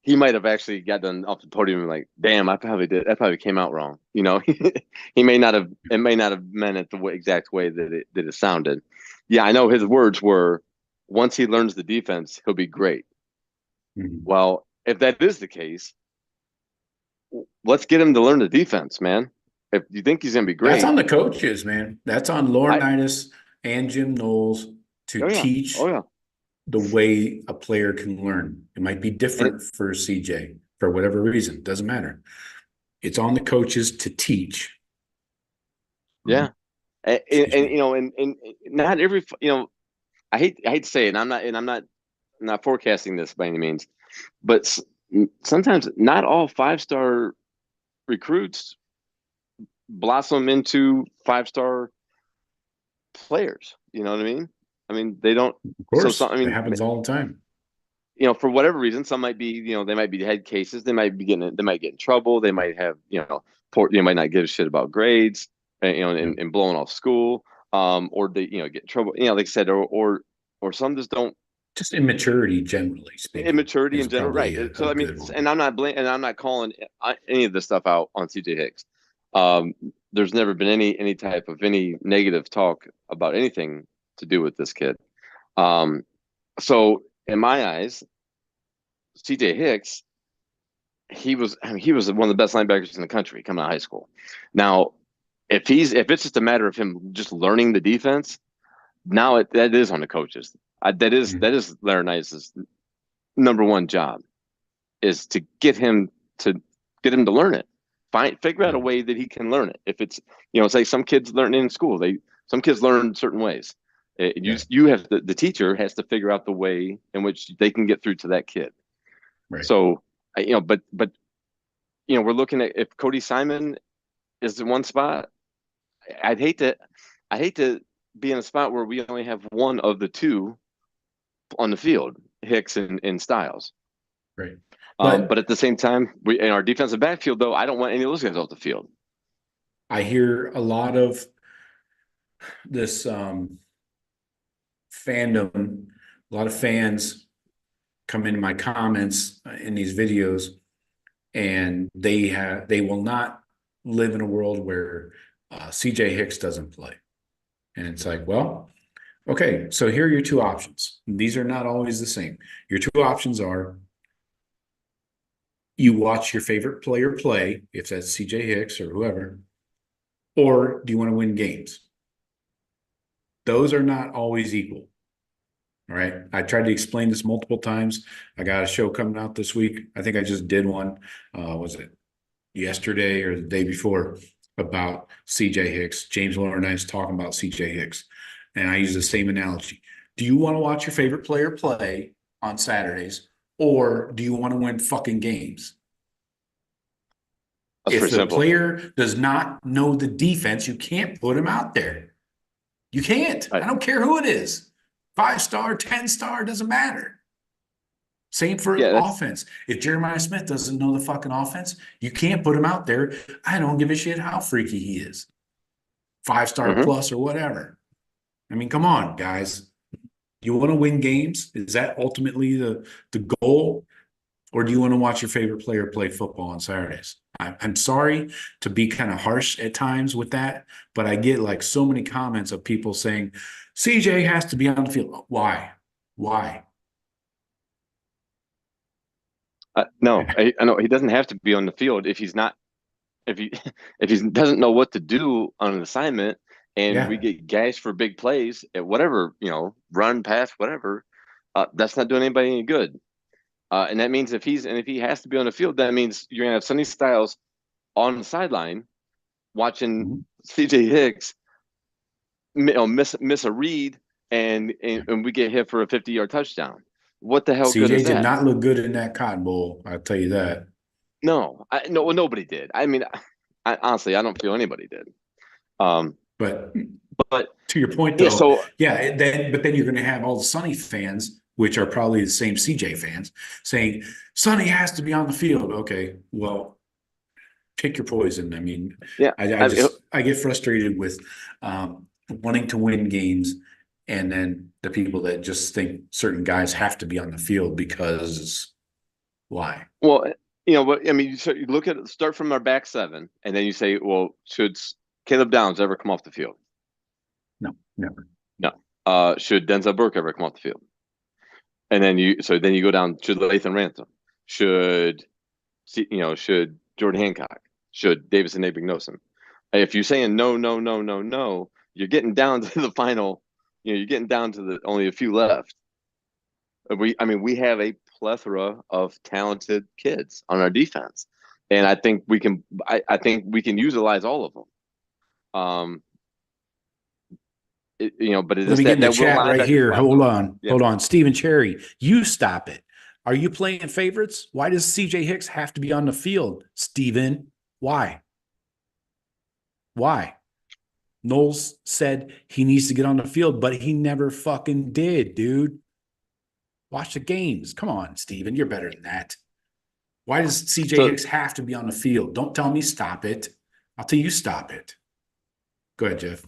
he might have actually gotten off the podium and like, damn, that probably came out wrong. He may not have. It may not have meant it the exact way that it sounded. Yeah, I know his words were, once he learns the defense, he'll be great. Mm-hmm. Well, if that is the case, let's get him to learn the defense, man. If you think he's going to be great. That's on the coaches, man. That's on Laurinaitis and Jim Knowles to teach the way a player can learn. It might be different for CJ for whatever reason. Doesn't matter. It's on the coaches to teach. Yeah. And not every, I hate to say it, and I'm not forecasting this by any means, but sometimes not all 5-star recruits blossom into 5-star players. You know what I mean? I mean, they don't. Of course, I mean, it happens all the time. for whatever reason, some might be, they might be head cases. They might get in trouble. They might have, might not give a shit about grades, and blowing off school, or they, get in trouble. Like I said, or some just don't. Just immaturity, generally speaking. Immaturity in general, right? So I mean, and I'm not calling any of this stuff out on CJ Hicks. There's never been any type of any negative talk about anything to do with this kid. So in my eyes, CJ Hicks, he was one of the best linebackers in the country coming out of high school. Now, if it's just a matter of him just learning the defense, now that is on the coaches. That is Larry Nice's number one job, is to get him to learn it. Figure out a way that he can learn it. If it's, say some kids learn in school, some kids learn certain ways. You have the teacher has to figure out the way in which they can get through to that kid. Right. So, but we're looking at, if Cody Simon is in one spot, I'd hate to be in a spot where we only have one of the two on the field, Hicks and Styles. Right. But at the same time, we in our defensive backfield, though, I don't want any of those guys off the field. I hear a lot of this fandom, a lot of fans come into my comments in these videos, and they will not live in a world where CJ Hicks doesn't play. And it's like, well, okay, so here are your two options. These are not always the same. Your two options are: you watch your favorite player play, if that's CJ Hicks or whoever, or do you want to win games? Those are not always equal. All right. I tried to explain this multiple times. I got a show coming out this week. I think I just did one. Was it yesterday or the day before, about CJ Hicks? James Laurinaitis talking about CJ Hicks. And I use the same analogy. Do you want to watch your favorite player play on Saturdays, or do you want to win fucking games? If the player does not know the defense, you can't put him out there. You can't. I don't care who it is. 5-star, 10-star, doesn't matter. Same for offense. If Jeremiah Smith doesn't know the fucking offense, you can't put him out there. I don't give a shit how freaky he is. 5-star plus or whatever. I mean, come on, guys. You want to win games? Is that ultimately the goal? Or do you want to watch your favorite player play football on Saturdays? I'm sorry to be kind of harsh at times with that, but I get like so many comments of people saying, CJ has to be on the field. Why? No, I know he doesn't have to be on the field if he's not. If he doesn't know what to do on an assignment, and we get gashed for big plays at whatever, run, pass, whatever, that's not doing anybody any good. And that means if he has to be on the field, that means you're gonna have Sonny Styles on the sideline watching CJ Hicks miss a read, and we get hit for a 50-yard touchdown. What the hell? CJ did not look good in that Cotton Bowl. I'll tell you that. No, nobody did. I mean, honestly, I don't feel anybody did. But to your point, though, but then you're going to have all the Sonny fans, which are probably the same CJ fans, saying Sonny has to be on the field. Okay, well, pick your poison. I mean, I get frustrated with wanting to win games, and then the people that just think certain guys have to be on the field because why? Well, but I mean, you look at start from our back seven, and then you say, well, should Caleb Downs ever come off the field? No, never. No. Should Denzel Burke ever come off the field? And then you go down. Should Lathan Rantham? Should Jordan Hancock? Should Davison Nabignosin? If you're saying no, you're getting down to the final. You're getting down to the only a few left. We have a plethora of talented kids on our defense, and I think we can. I think we can utilize all of them. But let me get in the chat right here. Hold on, Stephen Cherry, you stop it. Are you playing favorites? Why does CJ Hicks have to be on the field, Stephen? Why? Why? Knowles said he needs to get on the field, but he never fucking did, dude. Watch the games. Come on, Steven. You're better than that. Why does CJ Hicks have to be on the field? Don't tell me stop it. I'll tell you stop it. Go ahead, Jeff.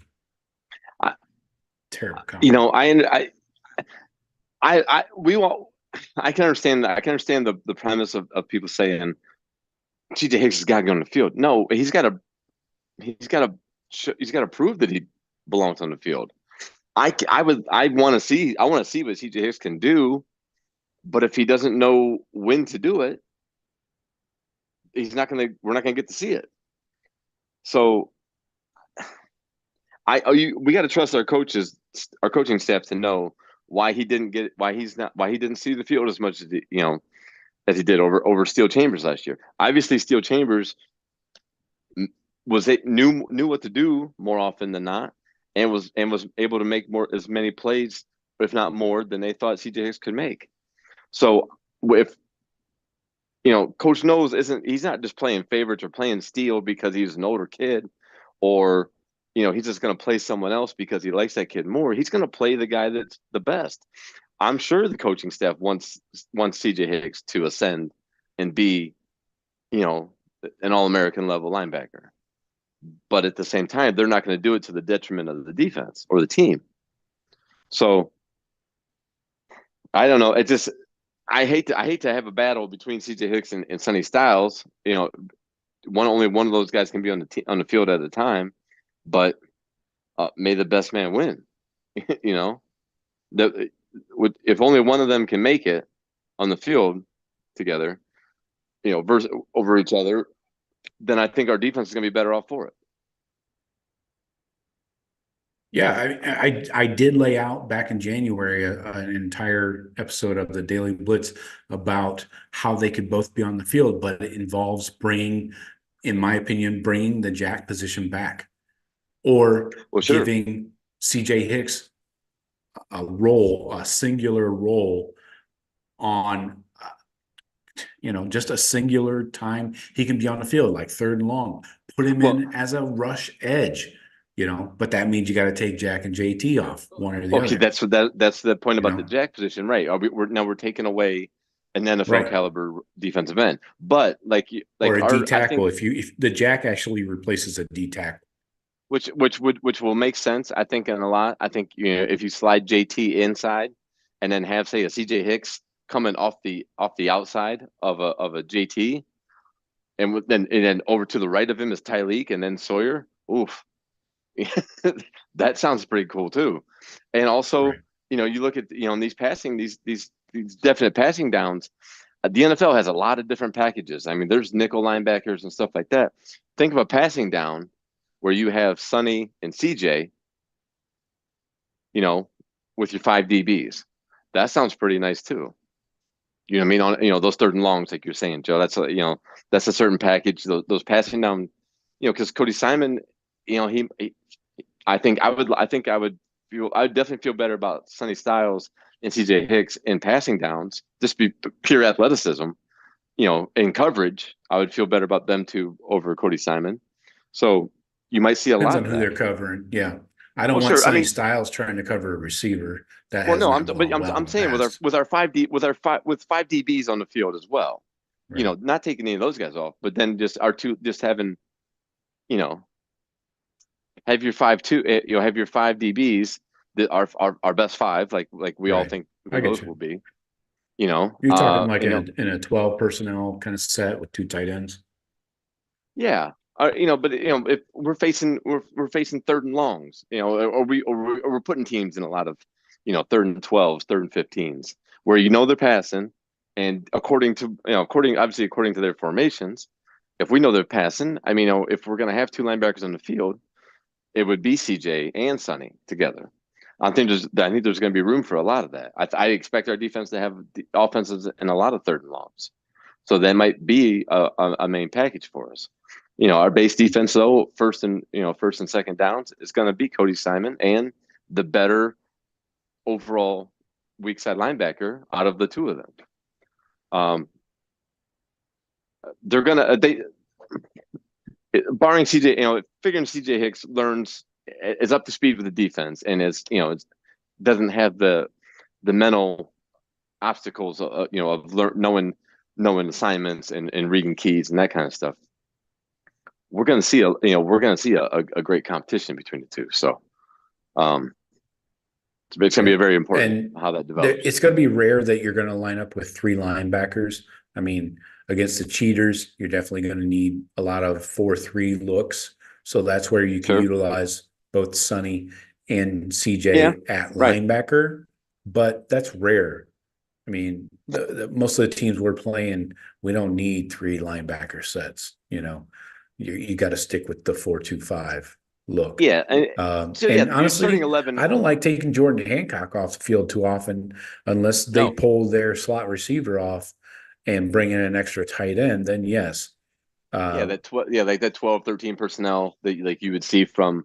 Terrible comment. You know, I can understand that. I can understand the premise of people saying CJ Hicks has got to go on the field. No, he's got to prove that he belongs on the field. I want to see what CJ Hicks can do, but if he doesn't know when to do it, we're not gonna get to see it. So we got to trust our coaches, our coaching staff to know why he didn't see the field as much as as he did over Steel Chambers last year. Obviously, Steel Chambers knew what to do more often than not, and was able to make as many plays, if not more, than they thought CJ Hicks could make. So if Coach knows he's not just playing favorites or playing Steel because he's an older kid, or he's just going to play someone else because he likes that kid more. He's going to play the guy that's the best. I'm sure the coaching staff wants CJ Hicks to ascend and be, an All-American level linebacker. But at the same time, they're not going to do it to the detriment of the defense or the team. So I don't know. I hate to have a battle between CJ Hicks and Sonny Styles. Only one of those guys can be on the field at a time. But may the best man win. If only one of them can make it on the field together, versus over each other, then I think our defense is going to be better off for it. Yeah, I did lay out back in January an entire episode of the Daily Blitz about how they could both be on the field, but it involves in my opinion, bringing the jack position back, or giving CJ Hicks a singular role on, just a singular time he can be on the field, like third and long. Put him in as a rush edge. But that means you got to take Jack and JT off, one or the other. That's the point about the jack position, right? We're taking away an NFL caliber defensive end, but or a D tackle if the jack actually replaces a D tackle, which will make sense, I think, in a lot. I think if you slide JT inside and then have, say, a CJ Hicks coming off the outside of a JT, and then over to the right of him is Tyleek and then Sawyer. Oof. That sounds pretty cool too. And also, you look at these definite passing downs. The NFL has a lot of different packages. I mean, there's nickel linebackers and stuff like that. Think of a passing down where you have Sonny and CJ, with your 5 DBs. That sounds pretty nice too. You know what I mean? On those third and longs, like you're saying, Joe. That's that's a certain package. Those passing down, because Cody Simon, I would definitely feel better about Sonny Styles and CJ Hicks in passing downs, just be pure athleticism. In coverage, I would feel better about them two over Cody Simon. So you might see Depends lot on who they're covering. Yeah, I don't want Sonny Styles trying to cover a receiver. I'm saying with 5 DBs on the field as well. Right. Not taking any of those guys off, but then just having, have your 5 DBs that are our best 5, like we all think those will be. You're talking in a 12 personnel kind of set with 2 tight ends. Yeah, but if we're facing third and longs, or we're putting teams in a lot of third and 12s, third and 15s, where they're passing, and according to their formations, if we know they're passing, if we're going to have 2 linebackers on the field, it would be CJ and Sonny together. I think there's going to be room for a lot of that. I expect our defense to have the offenses in a lot of third and longs, so that might be a main package for us. Our base defense, though, first and second downs is going to be Cody Simon and the better overall weak side linebacker out of the 2 of them. barring CJ, figuring CJ Hicks is up to speed with the defense, and doesn't have the mental obstacles, of knowing assignments and reading keys and that kind of stuff. We're going to see a great competition between the two. So, it's going to be very important how that develops. It's going to be rare that you're going to line up with 3 linebackers. I mean, against the cheaters, you're definitely going to need a lot of 4-3 looks. So that's where you can utilize both Sonny and CJ at linebacker, but that's rare. I mean, most of the teams we're playing, we don't need 3 linebacker sets. You got to stick with the 4-2-5 look. Yeah, and honestly, starting 11. I don't like taking Jordan Hancock off the field too often unless they pull their slot receiver off and bring in an extra tight end. Then yes, like that 12, 13 personnel that you would see from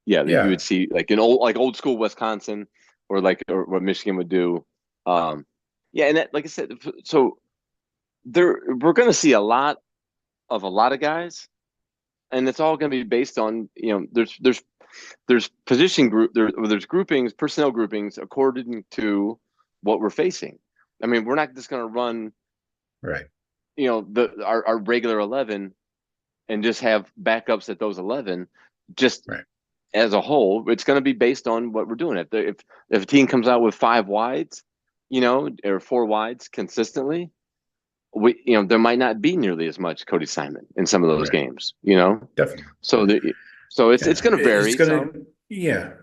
you would see like in old school Wisconsin or what Michigan would do. And that, like I said, so we're going to see a lot of guys. And it's all going to be based on, there's position group, there's groupings, personnel groupings according to what we're facing. I mean, we're not just going to run, right, our regular 11 and just have backups at those 11. Just as a whole, it's going to be based on what we're doing. If a team comes out with 5 wides, or 4 wides consistently, there might not be nearly as much Cody Simon in some of those games, Definitely. So it's going to vary.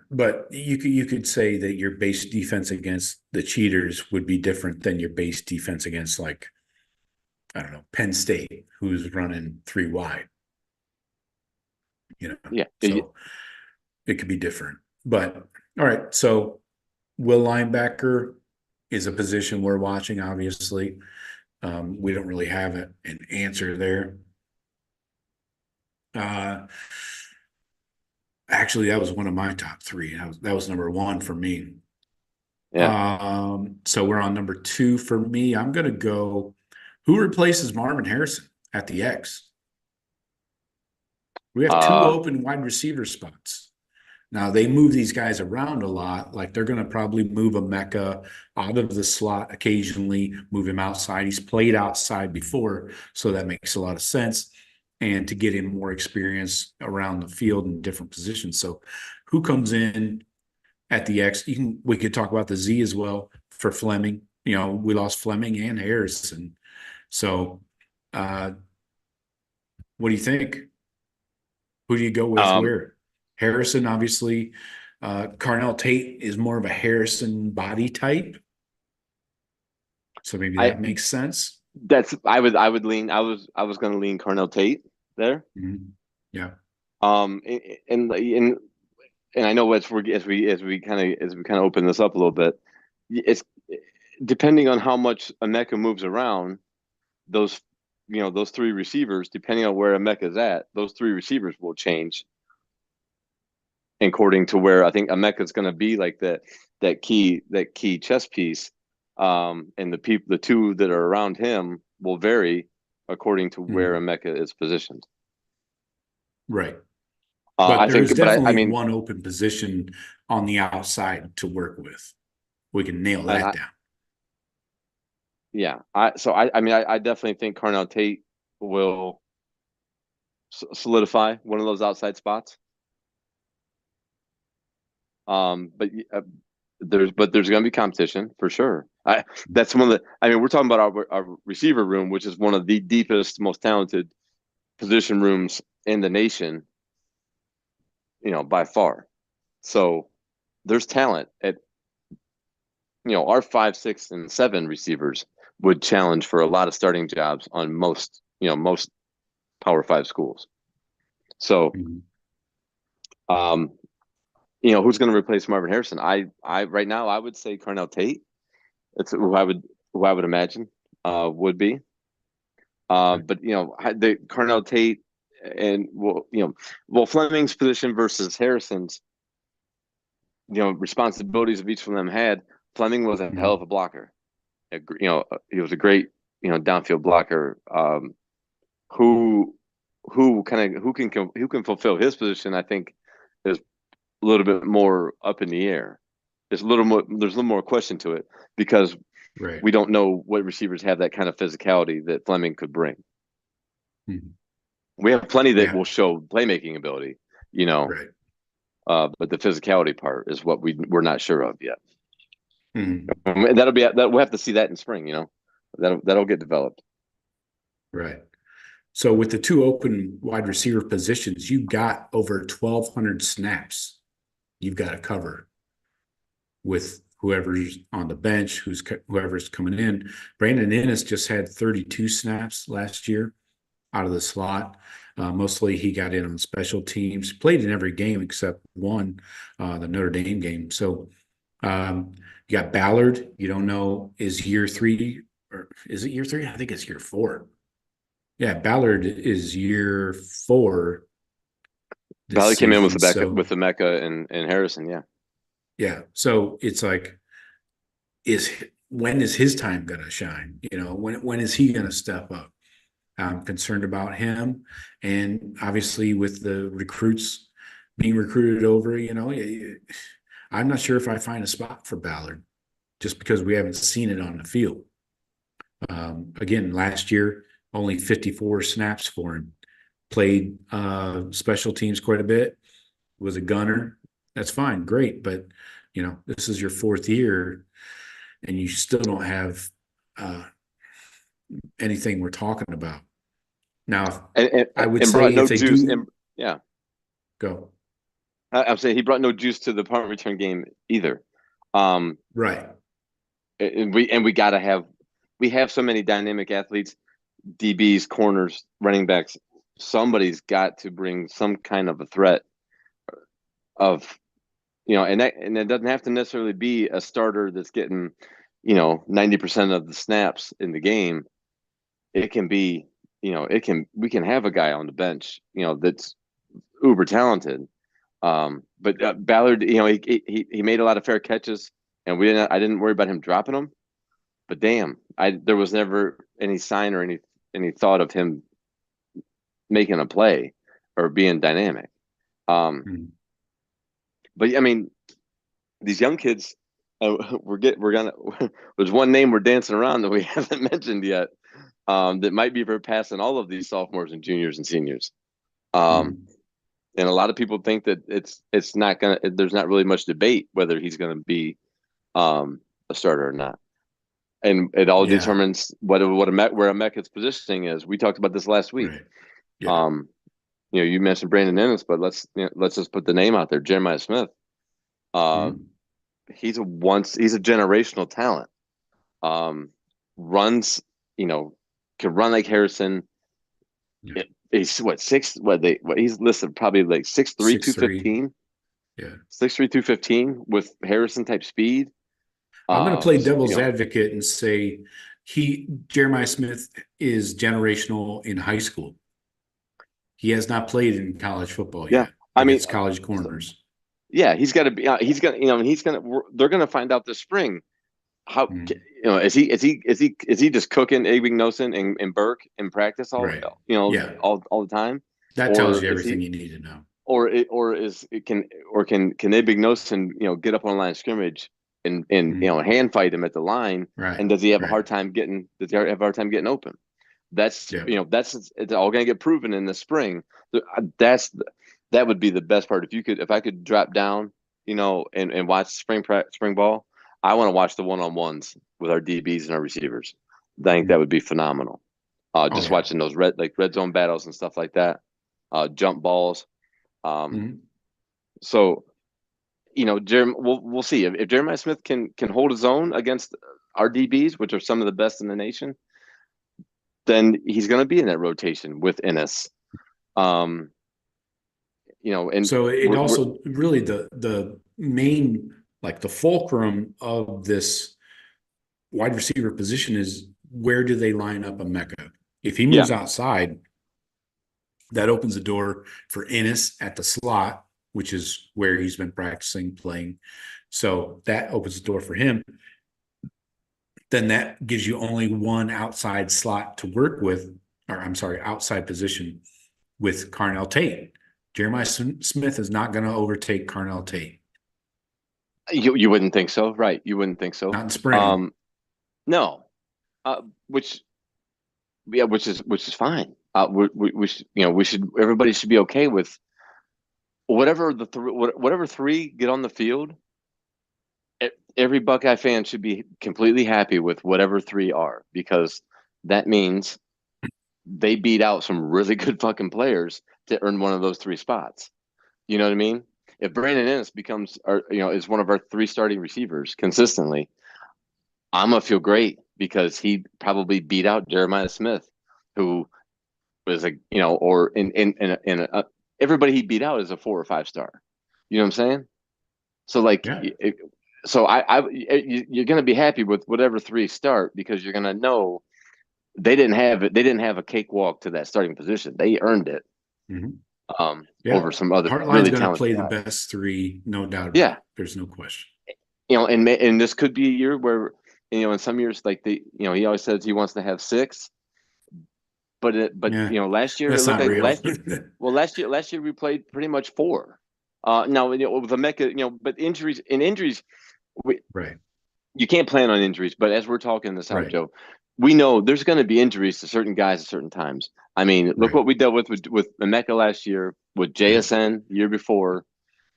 But you could say that your base defense against the cheaters would be different than your base defense against, like, I don't know, Penn State, who's running 3 wide. So it could be different. But all right, so will linebacker is a position we're watching, obviously. We don't really have an answer there. Actually, that was one of my top 3. That was number 1 for me. Yeah. So we're on number 2 for me. I'm going to go, who replaces Marvin Harrison at the X? We have 2 open wide receiver spots. Now, they move these guys around a lot. Like, they're going to probably move Emeka out of the slot occasionally, move him outside. He's played outside before, so that makes a lot of sense. And to get him more experience around the field in different positions. So who comes in at the X? We could talk about the Z as well for Fleming. We lost Fleming and Harrison. So what do you think? Who do you go with where? Harrison, obviously. Carnell Tate is more of a Harrison body type. So maybe that makes sense. I would lean. I was going to lean Carnell Tate there. Mm-hmm. Yeah. And I know as we kind of open this up a little bit, it's depending on how much Emeka moves around, those 3 receivers, depending on where Emeka's at, those 3 receivers will change according to where I think Emeka's going to be, like that key chess piece, and the 2 that are around him will vary according to where Emeka is positioned. Right. But there's definitely one open position on the outside to work with. We can nail that down. Yeah. I definitely think Carnell Tate will solidify one of those outside spots. But there's going to be competition for sure. That's one of the. We're talking about our receiver room, which is one of the deepest, most talented position rooms in the nation. By far. So there's talent at. Our 5, 6, and 7 receivers would challenge for a lot of starting jobs on most Power 5 schools. So, who's going to replace Marvin Harrison? I right now I would say Carnell Tate. That's who I would imagine would be. But the Carnell Tate and Fleming's position versus Harrison's, responsibilities of each of them had. Fleming was a hell of a blocker. He was a great downfield blocker who who can fulfill his position, I think, is a little bit more up in the air. There's a little more question to it because Right. we don't know what receivers have that kind of physicality that Fleming could bring. Mhm. We have plenty that Yeah. will show playmaking ability, Right. but the physicality part is what we're not sure of yet. Mhm. We'll have to see that in spring. That'll get developed. Right. So with the two open wide receiver positions, you got over 1,200 snaps you've got to cover with whoever's on the bench, whoever's coming in. Brandon Ennis just had 32 snaps last year out of the slot. Mostly he got in on special teams, played in every game except one, the Notre Dame game. So you got Ballard. You don't know, is year 3 or is it year 3? I think it's year 4. Yeah, Ballard is year 4 this Bally came in with season. the Mecca and Harrison. Yeah. Yeah. So it's like, when is his time going to shine? When is he going to step up? I'm concerned about him. And obviously with the recruits being recruited over, I'm not sure if I find a spot for Ballard just because we haven't seen it on the field. Again, last year, only 54 snaps for him. Played special teams quite a bit. Was a gunner. That's fine, great. But this is your 4th year, and you still don't have anything we're talking about. Now, I would say brought no if they juice. do, Yeah, go. I'm saying he brought no juice to the punt return game either. Right. And we have so many dynamic athletes, DBs, corners, running backs. Somebody's got to bring some kind of a threat of, and it doesn't have to necessarily be a starter that's getting, 90% of the snaps in the game. It can be, we can have a guy on the bench, that's uber talented. But Ballard, he made a lot of fair catches, and I didn't worry about him dropping them. But damn, there was never any sign or any thought of him making a play or being dynamic. But I mean, these young kids, there's one name we're dancing around that we haven't mentioned yet, that might be passing all of these sophomores and juniors and seniors. And a lot of people think that it's not gonna. There's not really much debate whether he's going to be a starter or not, and it all determines where a Mecca's positioning is. We talked about this last week. Right. Yeah. You mentioned Brandon Ennis, but let's just put the name out there, Jeremiah Smith. He's a generational talent. Runs, can run like Harrison. Yeah. He's he's listed probably like 6'3", 215. Yeah. 6'3", 215 with Harrison type speed. I'm going to play devil's advocate and say Jeremiah Smith is generational in high school. He has not played in college football yet. I mean, it's college corners. Yeah, he's got to be. They're going to find out this spring. How is he just cooking Abe Nosen and Burke in practice all the time? That tells you everything you need to know. Or can Abe Nosen get up on the line of scrimmage and hand fight him at the line? Right. And does he have a hard time getting open? That's it's all going to get proven in the spring. That would be the best part. If I could drop down, and watch spring ball. I want to watch the one-on-ones with our DBs and our receivers. I think that would be phenomenal. Watching those red zone battles and stuff like that, jump balls. So, we'll see if Jeremiah Smith can hold his own against our DBs, which are some of the best in the nation. Then he's going to be in that rotation with Ennis. And so it also really the main, like the fulcrum of this wide receiver position is, where do they line up a Mecca? If he moves outside, that opens the door for Ennis at the slot, which is where he's been practicing playing. So that opens the door for him. Then that gives you only one outside slot to work with, or I'm sorry, outside position with Carnell Tate. Jeremiah Smith is not going to overtake Carnell Tate. You wouldn't think so, right? You wouldn't think so. Not in spring. No, which is fine. We should, everybody should be okay with whatever whatever three get on the field. Every Buckeye fan should be completely happy with whatever three are, because that means they beat out some really good fucking players to earn one of those three spots. You know what I mean? If Brandon Ennis becomes, is one of our three starting receivers consistently, I'm gonna feel great, because he probably beat out Jeremiah Smith, who was or everybody he beat out is a 4 or 5 star. You know what I'm saying? So you're gonna be happy with whatever three start, because you're gonna know they didn't have it. They didn't have a cakewalk to that starting position. They earned it. Over some other really talented play guys. The best three, no doubt about it. There's no question. And this could be a year where, in some years, like he always says he wants to have 6, but last year it looked like last year we played pretty much 4. Now with Emeka, but injuries, you can't plan on injuries. But as we're talking this out, Joe, we know there's going to be injuries to certain guys at certain times. I mean, look what we dealt with Emeka last year, with JSN the year before.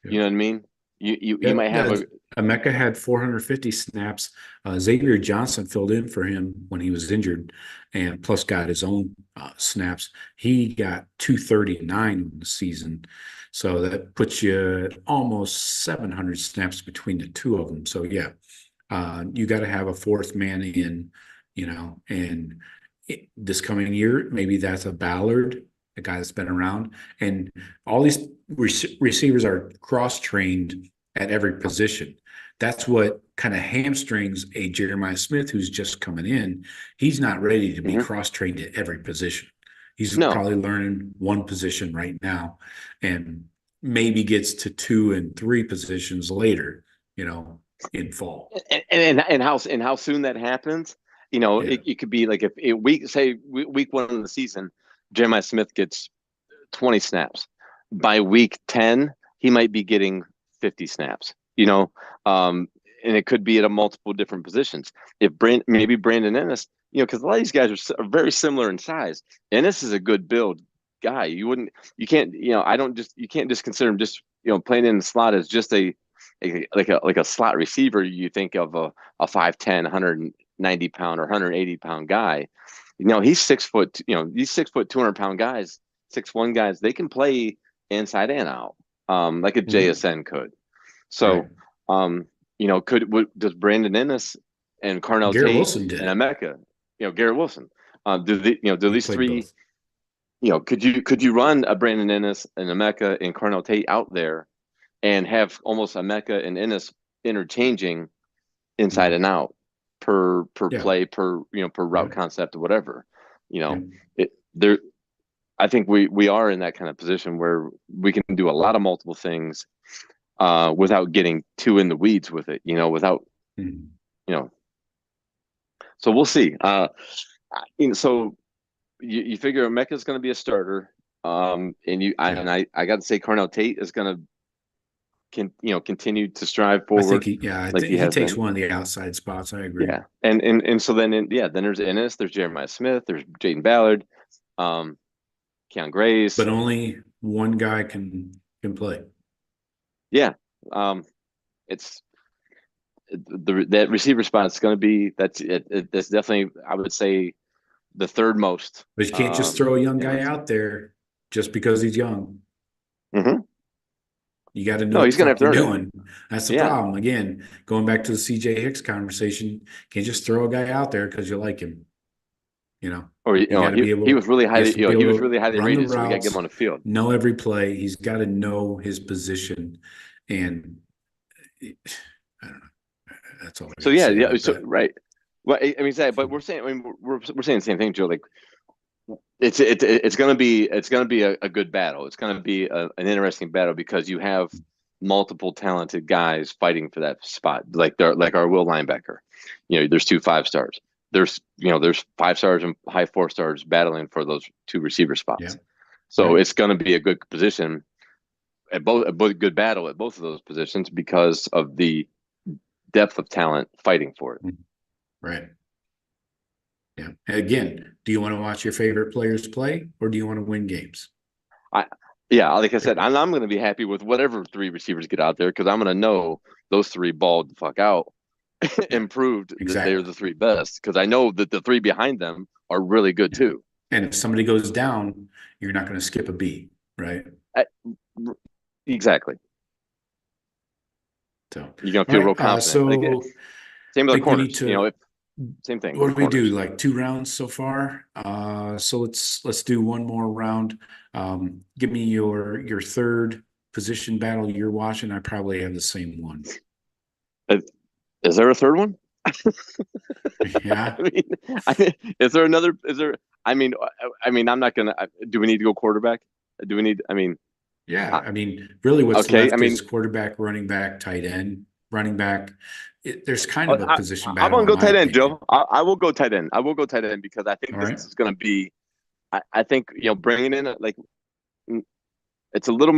You know what I mean? You might have Emeka had 450 snaps. Xavier Johnson filled in for him when he was injured, and plus got his own snaps. He got 239 in the season, so that puts you at almost 700 snaps between the two of them. So you got to have a fourth man in, and this coming year, maybe that's a Ballard, a guy that's been around, and all these receivers are cross-trained at every position. That's what kind of hamstrings a Jeremiah Smith who's just coming in. He's not ready to be cross-trained at every position. He's probably learning one position right now, and maybe gets to 2 and 3 positions later, in fall. And how soon that happens, it could be like if week 1 of the season, Jeremiah Smith gets 20 snaps. By week 10, he might be getting 50 snaps, and it could be at a multiple different positions. If maybe Brandon Ennis, because a lot of these guys are very similar in size. Ennis is a good build guy. You can't just consider him just, playing in the slot as just a slot receiver. You think of a 5'10", 190 pound or 180 pound guy. He's 6 foot, these 6 foot, 200 pound guys, 6'1" guys, they can play inside and out, like a JSN could. So, does Brandon Ennis and Carnell Garrett Tate Wilson did. and Emeka, Garrett Wilson, do these three, could you run a Brandon Ennis and Emeka and Carnell Tate out there and have almost Emeka and Ennis interchanging inside and out per play, per route concept or whatever, I think we are in that kind of position where we can do a lot of multiple things without getting too in the weeds with it, so we'll see. So you figure Emeka's going to be a starter, and I got to say Carnell Tate is going to continue to strive forward. I think he takes one of the outside spots. I agree. Yeah, and so then then there's Ennis, there's Jeremiah Smith, there's Jaden Ballard, Keon Grace, but only one guy can play. Yeah, it's that receiver spot is going to be that's definitely, I would say, the third most. But you can't just throw a young guy out there just because he's young. You got to know he's going to have to doing. That's the problem. Again, going back to the CJ Hicks conversation, you can't just throw a guy out there because you like him. Or he was really highly he was really highly rated, so we got to get him on the field. Know every play. He's got to know his position, and I don't know. That's all. So right. Well, but we're saying we're saying the same thing, Joe. Like it's going to be a good battle. It's going to be an interesting battle because you have multiple talented guys fighting for that spot, like our Will linebacker. There's 2 5-stars. There's 5 stars and high 4 stars battling for those 2 receiver spots. So it's going to be a good position at a good battle at both of those positions because of the depth of talent fighting for it. Right. Yeah. Again, do you want to watch your favorite players play, or do you want to win games? Yeah, like I said, I'm going to be happy with whatever three receivers get out there because I'm going to know those three balled the fuck out and proved that they're the three best because I know that the three behind them are really good too. And if somebody goes down, you're not going to skip a beat, right? Exactly. So you're going to feel real confident. Same with the corners. Same thing. What do we do? Like 2 rounds so far. So let's do one more round. Give me your third position battle you're watching. I probably have the same one. Is there a third one? Yeah. Is there another? I'm not gonna. Do we need to go quarterback? Do we need? Yeah. Really, what's left is quarterback, running back, tight end, running back. There's kind of a position battle. I'm gonna go tight end, Joe. I will go tight end. I will go tight end because I think this is gonna be. I think bringing in it's a little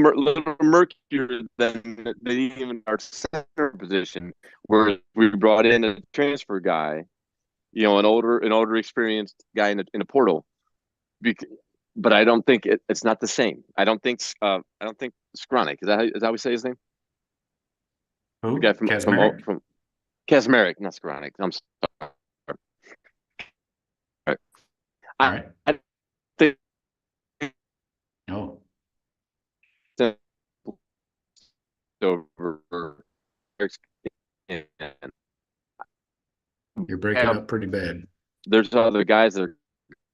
murkier than even our center position, where we brought in a transfer guy, an older experienced guy in a portal. But I don't think it's not the same. I don't think Skronik, is that how we say his name? Who? The guy from Kaczmarek, not Skronik. I'm sorry. All right. I think no. Over. You're breaking up pretty bad. There's other guys that are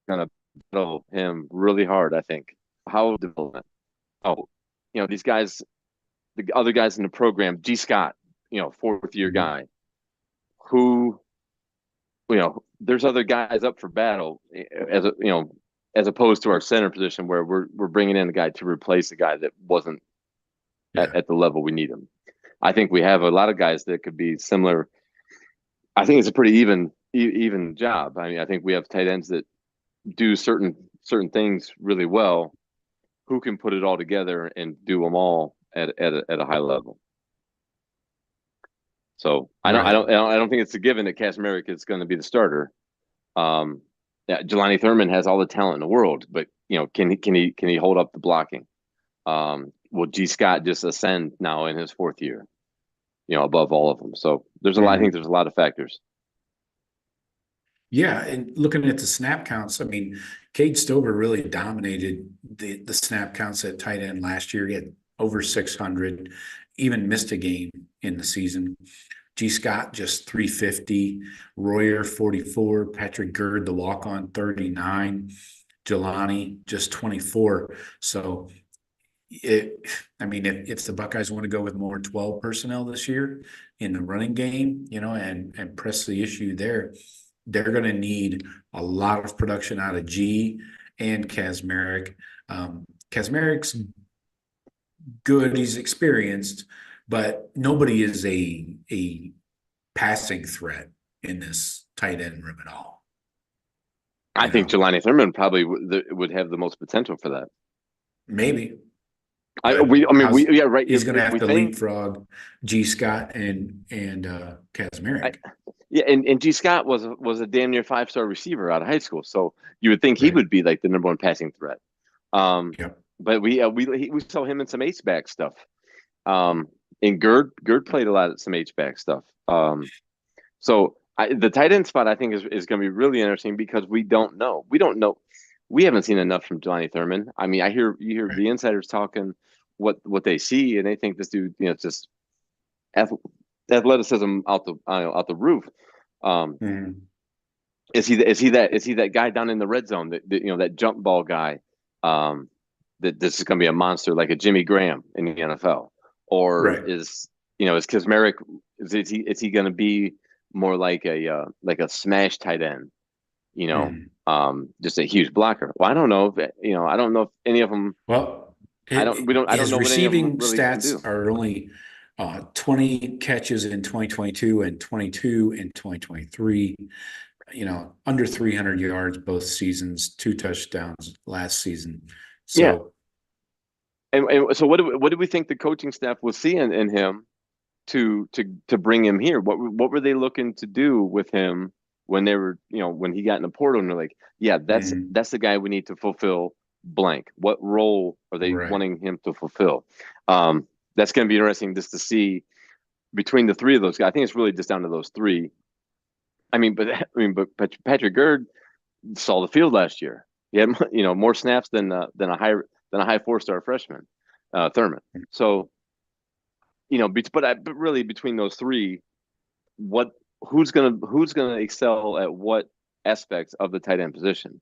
gonna battle him really hard. I think. How development? These guys, the other guys in the program. G. Scott, 4th year guy. Who, there's other guys up for battle as opposed to our center position where we're bringing in a guy to replace a guy that wasn't at the level we need him. I think we have a lot of guys that could be similar. I think it's a pretty even job. I think we have tight ends that do certain things really well, who can put it all together and do them all at a high level. So I don't think it's a given that Kaczmarek is going to be the starter. Jelani Thurman has all the talent in the world, but can he hold up the blocking? Will G. Scott just ascend now in his 4th year, above all of them? So there's a lot. I think there's a lot of factors. Yeah, and looking at the snap counts, Cade Stover really dominated the snap counts at tight end last year. He had over 600, even missed a game in the season. G. Scott just 350, Royer 44, Patrick Gerd, the walk-on 39, Jelani just 24. So if the Buckeyes want to go with more 12 personnel this year in the running game, and press the issue there, they're going to need a lot of production out of G and Kaczmarek. Kaczmarek's good. He's experienced, but nobody is a passing threat in this tight end room at all. I think Jelani Thurman probably would have the most potential for that. Maybe. He's going to have to leapfrog G. Scott and Kaczmarek. And G. Scott was a damn near 5-star receiver out of high school, so you would think he would be like the number one passing threat. But we saw him in some H-back stuff. And Gerd played a lot of some H-back stuff. So the tight end spot I think is going to be really interesting because we don't know. We haven't seen enough from Jelani Thurman. You hear the insiders talking what they see, and they think this dude, just athleticism out the roof. Is he that guy down in the red zone that jump ball guy? That this is going to be a monster like a Jimmy Graham in the NFL, or is Kaczmarek is he going to be more like a smash tight end? Just a huge blocker. Well, I don't know if I don't know if any of them. Well, I don't know. His receiving really stats do. are only 20 catches in 2022 and 22 in 2023. Under 300 yards both seasons, 2 touchdowns last season. So And so what do we think the coaching staff will see in him to bring him here? What were they looking to do with him when they were, when he got in the portal, and they're like, yeah, that's the guy we need to fulfill blank. What role are they wanting him to fulfill? That's going to be interesting just to see between the three of those guys. I think it's really just down to those three. But Patrick Gerd saw the field last year. He had, more snaps than a high 4-star freshman, Thurman. So, but really between those three, who's gonna excel at what aspects of the tight end position?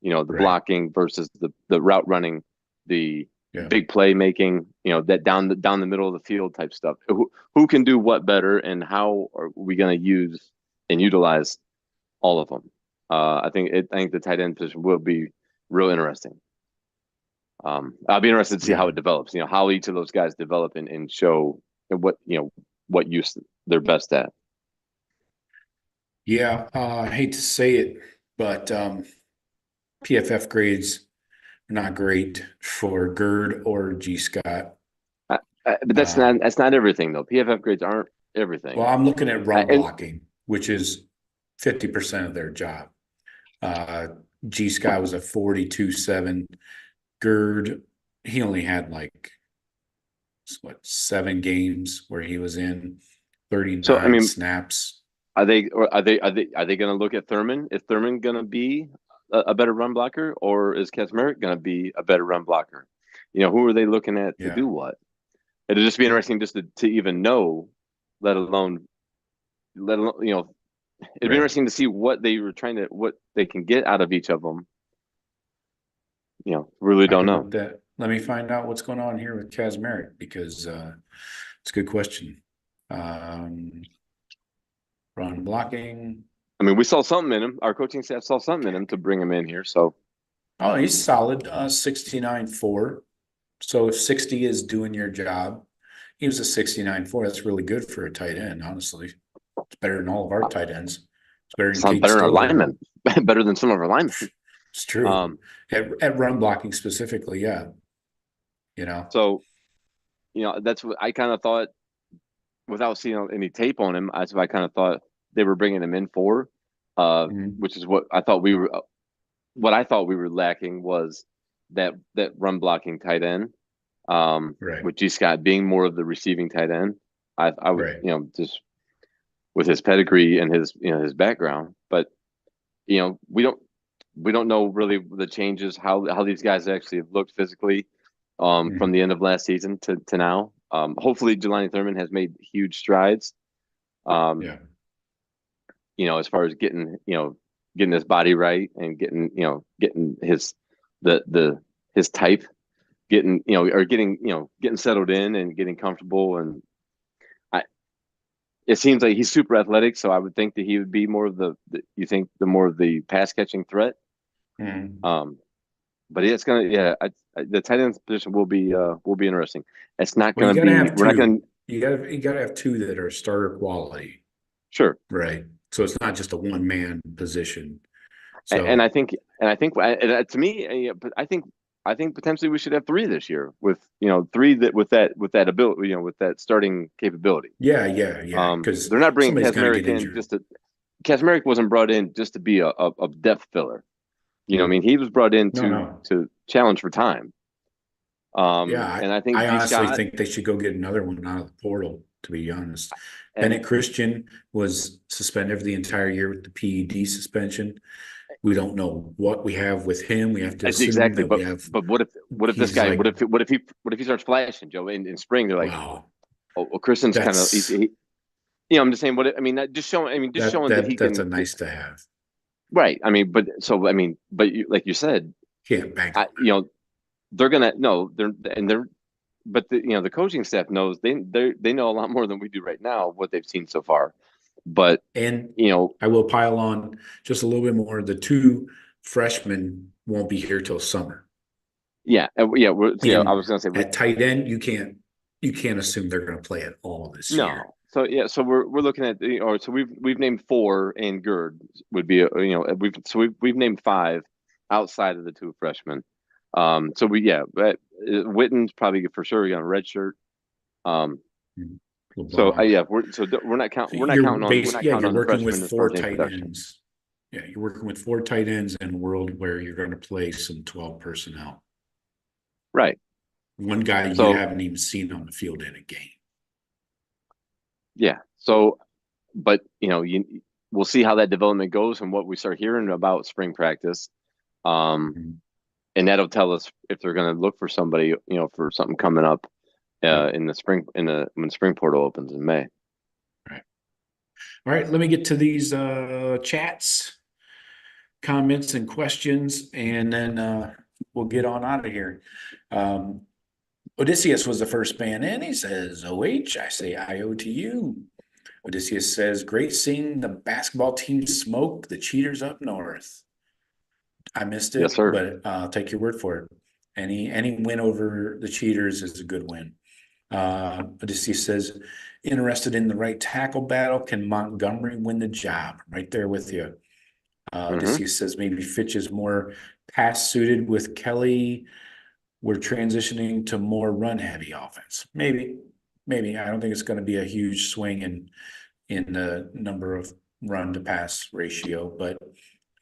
The blocking versus the route running, the big play making, that down the middle of the field type stuff. Who can do what better, and how are we going to use and utilize all of them? I think the tight end position will be real interesting. I'll be interested to see how it develops. How each of those guys develop and show what use they're best at. Yeah, I hate to say it, but PFF grades are not great for Gerd or G. Scott. But that's not everything though. PFF grades aren't everything. Well, I'm looking at run blocking, which is 50% of their job. G. Scott was a 42.7. Gerd, he only had 7 games where he was in 39 snaps. Are they going to look at Thurman? Is Thurman going to be a better run blocker, or is Kaczmarek going to be a better run blocker? Who are they looking at to do what? It'll just be interesting just to even know, let alone, it'd be interesting to see what they can get out of each of them. Really don't know. Let me find out what's going on here with Kaczmarek, because it's a good question. Run blocking. We saw something in him. Our coaching staff saw something in him to bring him in here. So, he's solid. 69.4. So if 60 is doing your job, he was a 69.4. That's really good for a tight end. Honestly, it's better than all of our tight ends. It's better than our linemen. Better than some of our linemen. It's true. At run blocking specifically, yeah. So, that's what I kind of thought. Without seeing any tape on him, that's what I kind of thought they were bringing him in for, which is what I thought we were. What I thought we were lacking was that run blocking tight end, with G. Scott being more of the receiving tight end. I would, just with his pedigree and his background, but we don't know really the changes, how these guys actually have looked physically from the end of last season to now. Hopefully Jelani Thurman has made huge strides. As far as getting his body right and getting his his type, getting settled in and getting comfortable. And it seems like he's super athletic, so I would think that he would be more of the more of the pass catching threat. But it's gonna, the tight end position will be interesting. It's not going to be. We're not going. You got to have two that are starter quality. Sure. Right. So it's not just a one man position. So, and I think to me, I think potentially we should have 3 this year with 3 with that ability, with that starting capability. Yeah. Because they're not bringing Kaczmarek in Kaczmarek wasn't brought in just to be a depth filler. He was brought in to challenge for time. And I honestly think they should go get another one out of the portal, to be honest. Bennett Christian was suspended for the entire year with the PED suspension. We don't know what we have with him. We have to assume exactly. That we have. But what if this guy? What if he starts flashing, Joe, in spring? They're like, wow. Christian's kind of. I'm just saying. Just showing that he can. That's a nice to have. Right. But like you said, can't bank. They're gonna but the coaching staff knows they know a lot more than we do right now, what they've seen so far. But I will pile on just a little bit more. The 2 freshmen won't be here till summer. Yeah. I was gonna say at tight end, you can't assume they're going to play at all this year. So we're looking at so we've named 4, and Gerd would be we've named 5 outside of the 2 freshmen. So but Witten's probably for sure going to redshirt. So we're not counting. We're not counting on the working with freshmen as far four as tight production. ends. Yeah, you're working with 4 tight ends in a world where you're going to play some 12 personnel. Right. One guy you haven't even seen on the field in a game. Yeah. So, but we'll see how that development goes and what we start hearing about spring practice. And that'll tell us if they're going to look for somebody, for something coming up in the spring, when the spring portal opens in May. Right. All right. Let me get to these chats, comments, and questions, and then we'll get on out of here. Odysseus was the first man in. He says, OH, I say IO to you. Odysseus says, great seeing the basketball team smoke the cheaters up north. I missed it, yes, sir. But I'll take your word for it. Any win over the cheaters is a good win. Odysseus says, interested in the right tackle battle. Can Montgomery win the job? Right there with you. Odysseus says, maybe Fitch is more pass suited with Kelly. We're transitioning to more run heavy offense. Maybe. I don't think it's going to be a huge swing in the number of run to pass ratio, but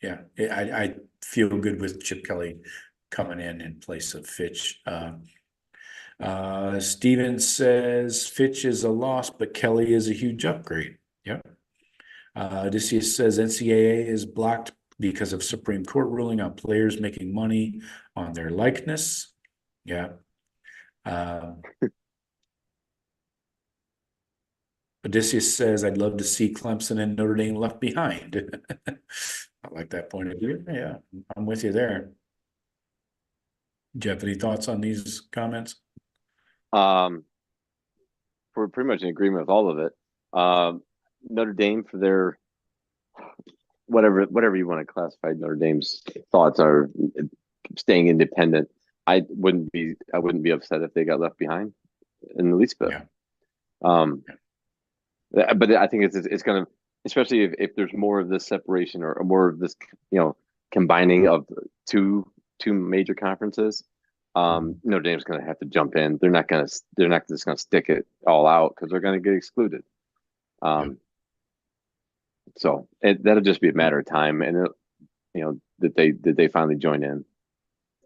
yeah, I feel good with Chip Kelly coming in place of Fitch. Steven says Fitch is a loss, but Kelly is a huge upgrade. Yep. Odysseus says NCAA is blocked because of Supreme Court ruling on players making money on their likeness. Yeah. Odysseus says, I'd love to see Clemson and Notre Dame left behind. I like that point of view. Yeah, I'm with you there. Jeff, any thoughts on these comments? We're pretty much in agreement with all of it. Notre Dame, for their whatever you want to classify Notre Dame's thoughts are, staying independent. I wouldn't be upset if they got left behind in the least bit. Yeah. But I think it's going to, especially if there's more of this separation or more of this, combining of two major conferences. Notre Dame's going to have to jump in. They're not just going to stick it all out because they're going to get excluded. So that'll just be a matter of time, and that they finally join in.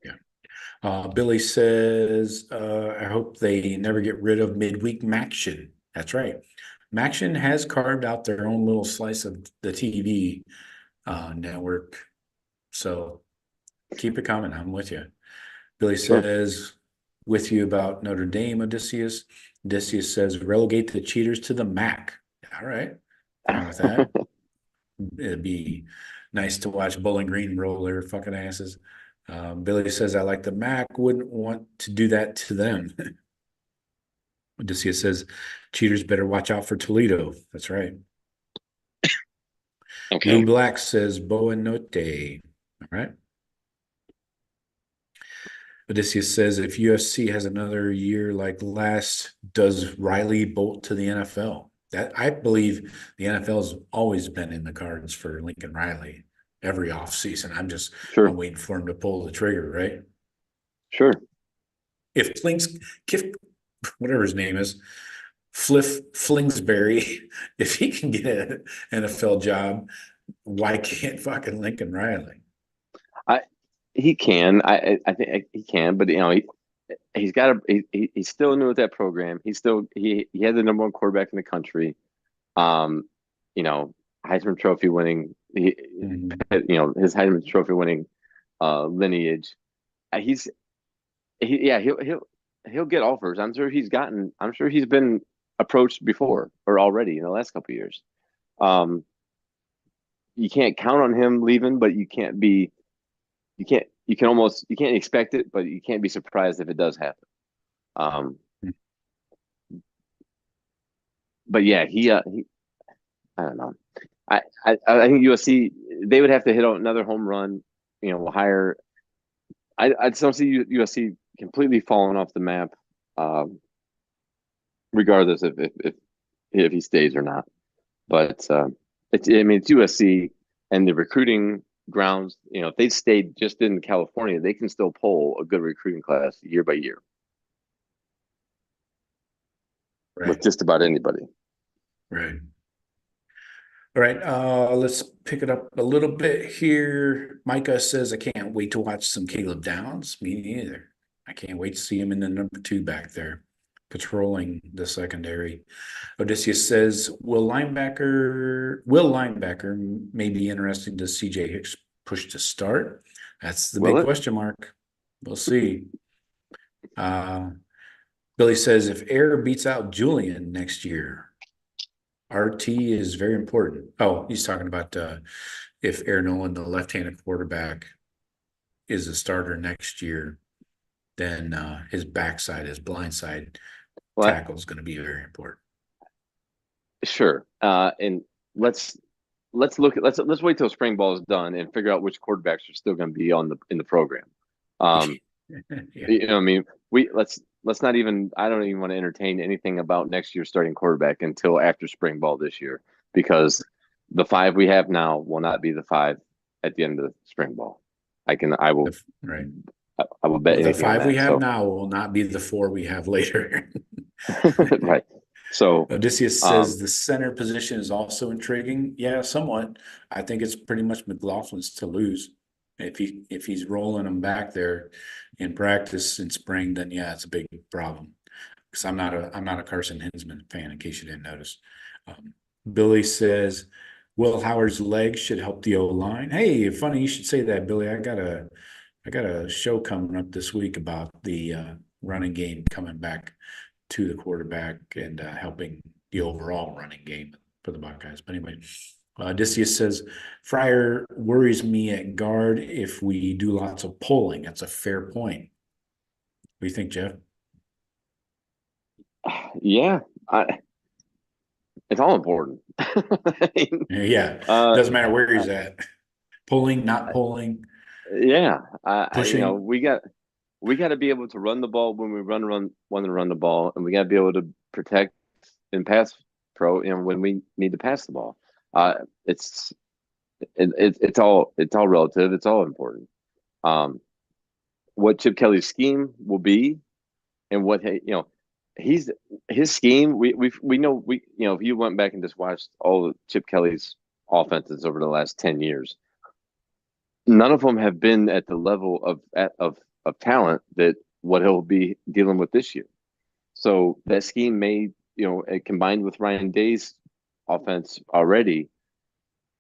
Yeah. Billy says, I hope they never get rid of midweek Maction. That's right. Maction has carved out their own little slice of the TV network. So keep it coming. I'm with you. Billy says, with you about Notre Dame, Odysseus. Odysseus says, relegate the cheaters to the MAC. All right. Fine with that. It'd be nice to watch Bowling Green roll their fucking asses. Billy says, I like the MAC. Wouldn't want to do that to them. Odysseus says, cheaters better watch out for Toledo. That's right. Okay. Lou Black says, Boa Note. All right. Odysseus says, if USC has another year like last, does Riley bolt to the NFL? That I believe the NFL has always been in the cards for Lincoln Riley every offseason. I'm waiting for him to pull the trigger, right? Sure. If whatever his name is, Flingsbury, if he can get an NFL job, why can't fucking Lincoln Riley? He can. I think he can, but he's he's still new at that program. He had the number one quarterback in the country. Heisman Trophy winning. His Heisman Trophy winning lineage. He'll get offers. I'm sure he's been approached before or already in the last couple of years. You can't count on him leaving, but you can't expect it, but you can't be surprised if it does happen. But yeah, I don't know. I think USC, they would have to hit another home run, hire. I just don't see USC completely falling off the map, regardless if he stays or not. But it's USC, and the recruiting grounds, if they stayed just in California, they can still pull a good recruiting class year by year with just about anybody. Right. All right, let's pick it up a little bit here. Micah says, I can't wait to watch some Caleb Downs. Me neither. I can't wait to see him in the number 2 back there, patrolling the secondary. Odysseus says, will linebacker may be interesting to CJ Hicks push to start? That's the big question mark. We'll see. Billy says, if Air beats out Julian next year, RT is very important. Oh, he's talking about if Air Nolan, the left-handed quarterback, is a starter next year, then his backside, his blindside tackle is going to be very important. Sure. And let's wait till spring ball is done and figure out which quarterbacks are still going to be in the program. Yeah. I mean, let's not even. I don't even want to entertain anything about next year's starting quarterback until after spring ball this year, because the 5 we have now will not be the 5 at the end of the spring ball. I will. Right. I will bet the anything 5 on that, we have now will not be the 4 we have later. Right. So Odysseus says the center position is also intriguing. Yeah, somewhat. I think it's pretty much McLaughlin's to lose. If he's rolling them back there in practice in spring, then yeah, it's a big problem. Because I'm not a Carson Hinsman fan, in case you didn't notice. Billy says Will Howard's legs should help the O-line. Hey, funny you should say that, Billy. I got a show coming up this week about the running game coming back to the quarterback and helping the overall running game for the Buckeyes. But anyway, Odysseus says, Fryer worries me at guard if we do lots of pulling. That's a fair point. What do you think, Jeff? Yeah, it's all important. Yeah, doesn't matter where he's at. Pulling, not pulling. Yeah, pushing. We got to be able to run the ball when we want to run the ball, and we got to be able to protect and pass pro, when we need to pass the ball. It's all relative. It's all important. What Chip Kelly's scheme will be, and what his scheme. We know if you went back and just watched all of Chip Kelly's offenses over the last 10 years, none of them have been at the level of talent that what he'll be dealing with this year. So that scheme may, combined with Ryan Day's offense already,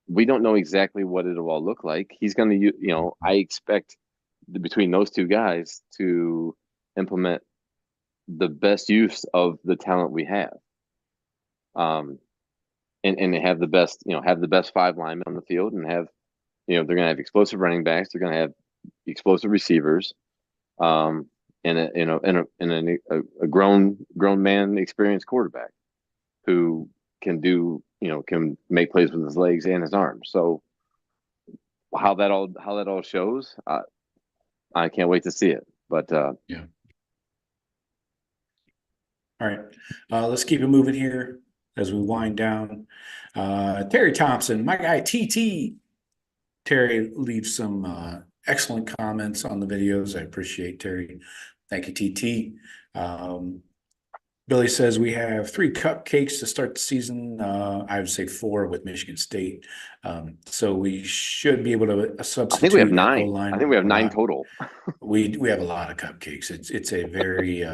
we don't know exactly what it'll all look like. He's going to, I expect between those two guys to implement the best use of the talent we have. And have the best 5 linemen on the field, and have, they're going to have explosive running backs. They're going to have explosive receivers, and a grown man, experienced quarterback who can can make plays with his legs and his arms. So how that all shows, I can't wait to see it. But yeah. All right, let's keep it moving here as we wind down. Terry Thompson, my guy TT. Terry leaves some excellent comments on the videos. I appreciate Terry. Thank you, TT. Billy says we have 3 cupcakes to start the season. I would say 4 with Michigan State. So we should be able to substitute. I think we have 9. I think we have 9 total. We have a lot of cupcakes. It's a very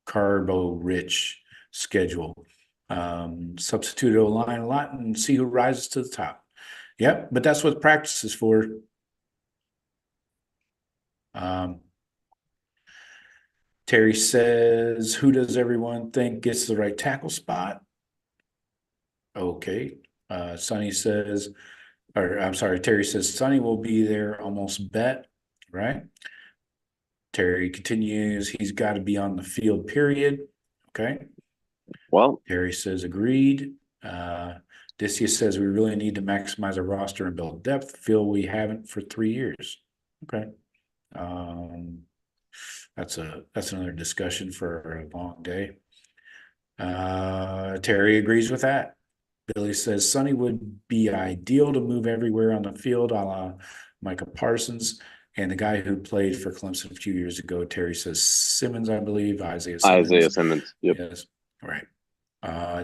carbo-rich schedule. Substitute O-line a lot and see who rises to the top. Yep, but that's what practice is for. Terry says, who does everyone think gets the right tackle spot? Okay. Sonny says, or I'm sorry, Terry says Sonny will be there, almost bet, right? Terry continues, he's got to be on the field, period. Okay. Well, Terry says, agreed. Odysseus says we really need to maximize our roster and build depth. Feel we haven't for 3 years. Okay. That's another discussion for a long day. Terry agrees with that. Billy says Sonny would be ideal to move everywhere on the field, a la Micah Parsons. And the guy who played for Clemson a few years ago, Terry says Simmons, I believe, Isaiah Simmons. Isaiah Simmons. Yep. Yes. All right.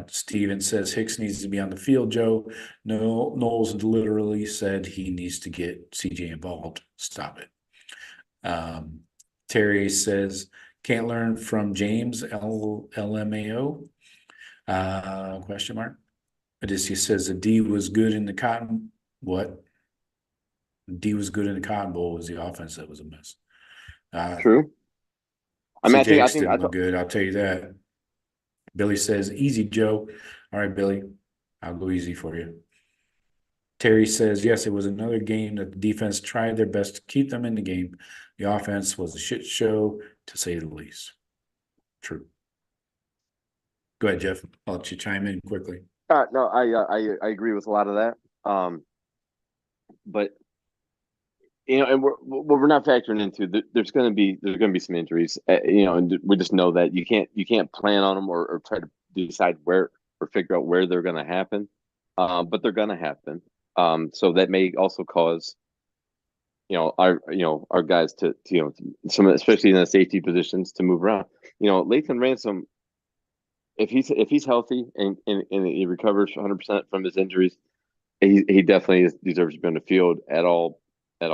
Steven says Hicks needs to be on the field, Joe. No, Knowles literally said he needs to get CJ involved. Stop it. Terry says can't learn from James LMAO. Question mark. Odysseus says the D was good in the Cotton. What? D was good in the Cotton Bowl. Was the offense that was a mess. True. I mean, I think didn't look good. I'll tell you that. Billy says, easy, Joe. All right, Billy, I'll go easy for you. Terry says, yes, it was another game that the defense tried their best to keep them in the game. The offense was a shit show, to say the least. True. Go ahead, Jeff. I'll let you chime in quickly. No, I agree with a lot of that. But and we're not factoring into there's going to be some injuries. And we just know that you can't plan on them or try to decide where or figure out where they're going to happen. But they're going to happen. So that may also cause our guys to some, especially in the safety positions, to move around. Lathan Ransom, if he's healthy and he recovers 100% from his injuries, he definitely deserves to be on the field at all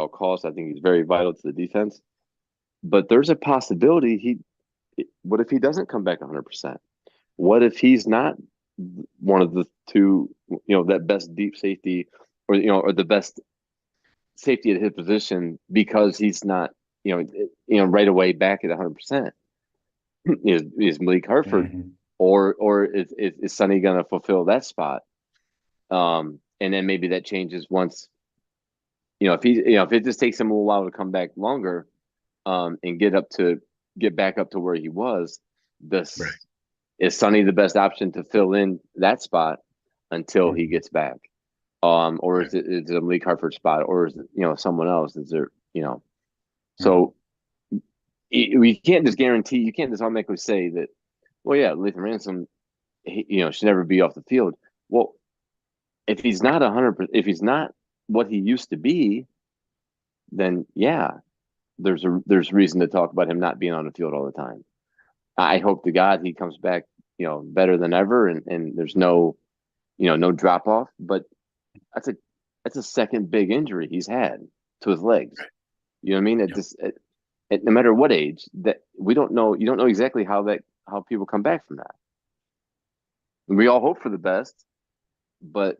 costs. I think he's very vital to the defense. But there's a possibility what if he doesn't come back 100%? What if he's not one of the two, that best deep safety or the best safety at his position, because he's not, right away back at 100%? Is Malik Hartford, Mm-hmm. or is Sonny going to fulfill that spot? And then maybe that changes once, if it just takes him a little while to come back longer, and get back up to where he was. Right. Is Sonny the best option to fill in that spot until he gets back? Or is it a Malik Hartford spot, or is it, someone else? Is there, so we can't just guarantee, you can't just automatically say that, well, yeah, Lathan Ransom, should never be off the field. Well, if he's not 100%, if he's not what he used to be, then yeah, there's reason to talk about him not being on the field all the time. I hope to God he comes back, better than ever, and there's no drop off. But that's a second big injury he's had to his legs. You know what I mean? No matter what age, that we don't know. You don't know exactly how people come back from that. We all hope for the best, but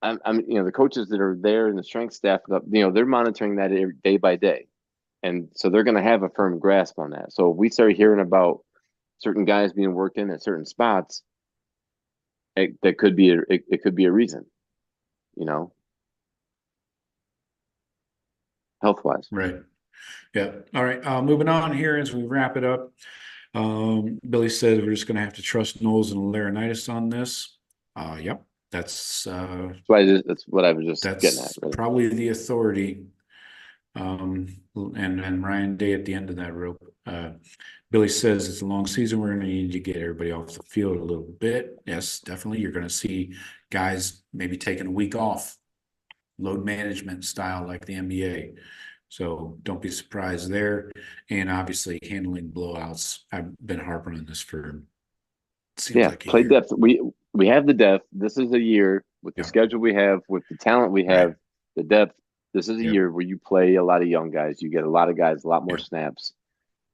I'm the coaches that are there and the strength staff, they're monitoring that day by day, and so they're going to have a firm grasp on that. So if we start hearing about certain guys being worked in at certain spots, it could be a reason, health wise. Right. Yeah. All right. Moving on here as we wrap it up. Billy said we're just going to have to trust Knowles and Laurinaitis on this. Yep. That's what I was just getting at. Really. Probably the authority. And Ryan Day at the end of that rope. Billy says it's a long season. We're going to need to get everybody off the field a little bit. Yes, definitely. You're going to see guys maybe taking a week off, load management style like the NBA. So don't be surprised there. And obviously handling blowouts. I've been harping on this for play depth. We have the depth. This is a year with the schedule we have, with the talent we have, the depth. This is a year where you play a lot of young guys. You get a lot of guys, a lot more snaps,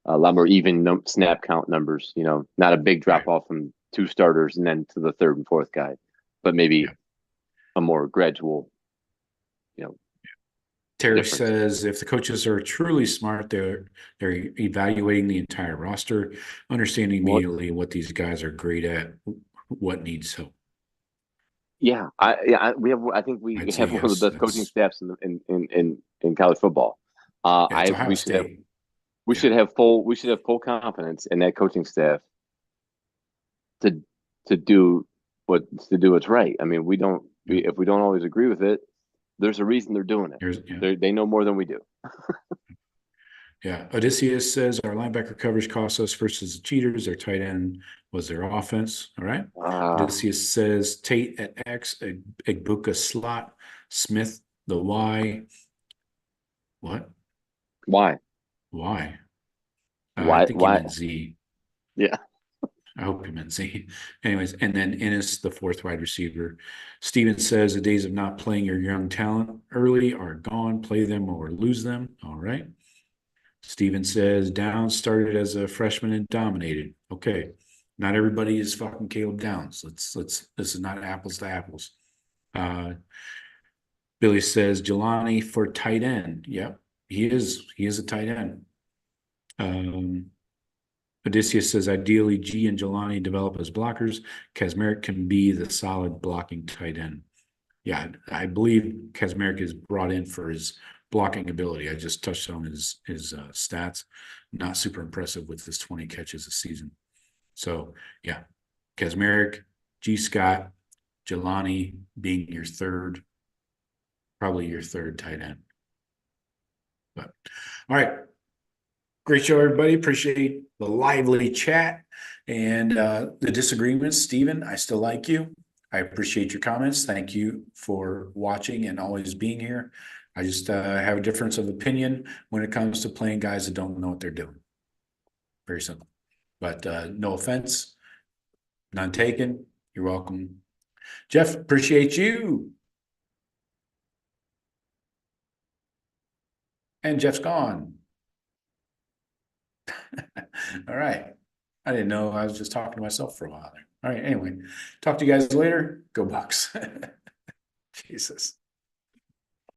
a lot more even snap count numbers. Not a big drop off from two starters and then to the third and fourth guy, but maybe a more gradual. Terry difference. Says if the coaches are truly smart, they're evaluating the entire roster, understanding immediately what these guys are great at, what needs help. Yeah, we have. I think we have one of the best coaching staffs in college football. We should have full confidence in that coaching staff to do what's right. I mean, if we don't always agree with it, there's a reason they're doing it. They know more than we do. Yeah. Odysseus says our linebacker coverage cost us versus the cheaters. Their tight end was their offense. All right. Odysseus says Tate at X, Egbuka slot, Smith the Y. What? Why? Why? Why? I think he Why? meant Z. Yeah. I hope he meant Z. Anyways, and then Ennis, the fourth wide receiver. Steven says the days of not playing your young talent early are gone. Play them or lose them. All right. Steven says Downs started as a freshman and dominated. Okay. Not everybody is fucking Caleb Downs. Let's this is not apples to apples. Billy says Jelani for tight end. Yep, he is a tight end. Odysseus says ideally G and Jelani develop as blockers. Kazmarek can be the solid blocking tight end. Yeah, I believe Kazmarek is brought in for his blocking ability. I just touched on his stats. Not super impressive with his 20 catches a season. So yeah, Kazmarek, G Scott, Jelani being your third, probably your third tight end. But all right. Great show, everybody. Appreciate the lively chat and the disagreements. Steven, I still like you. I appreciate your comments. Thank you for watching and always being here. I just have a difference of opinion when it comes to playing guys that don't know what they're doing. Very simple. But no offense. None taken. You're welcome. Jeff, appreciate you. And Jeff's gone. All right. I didn't know. I was just talking to myself for a while there. All right. Anyway, talk to you guys later. Go Bucks. Jesus.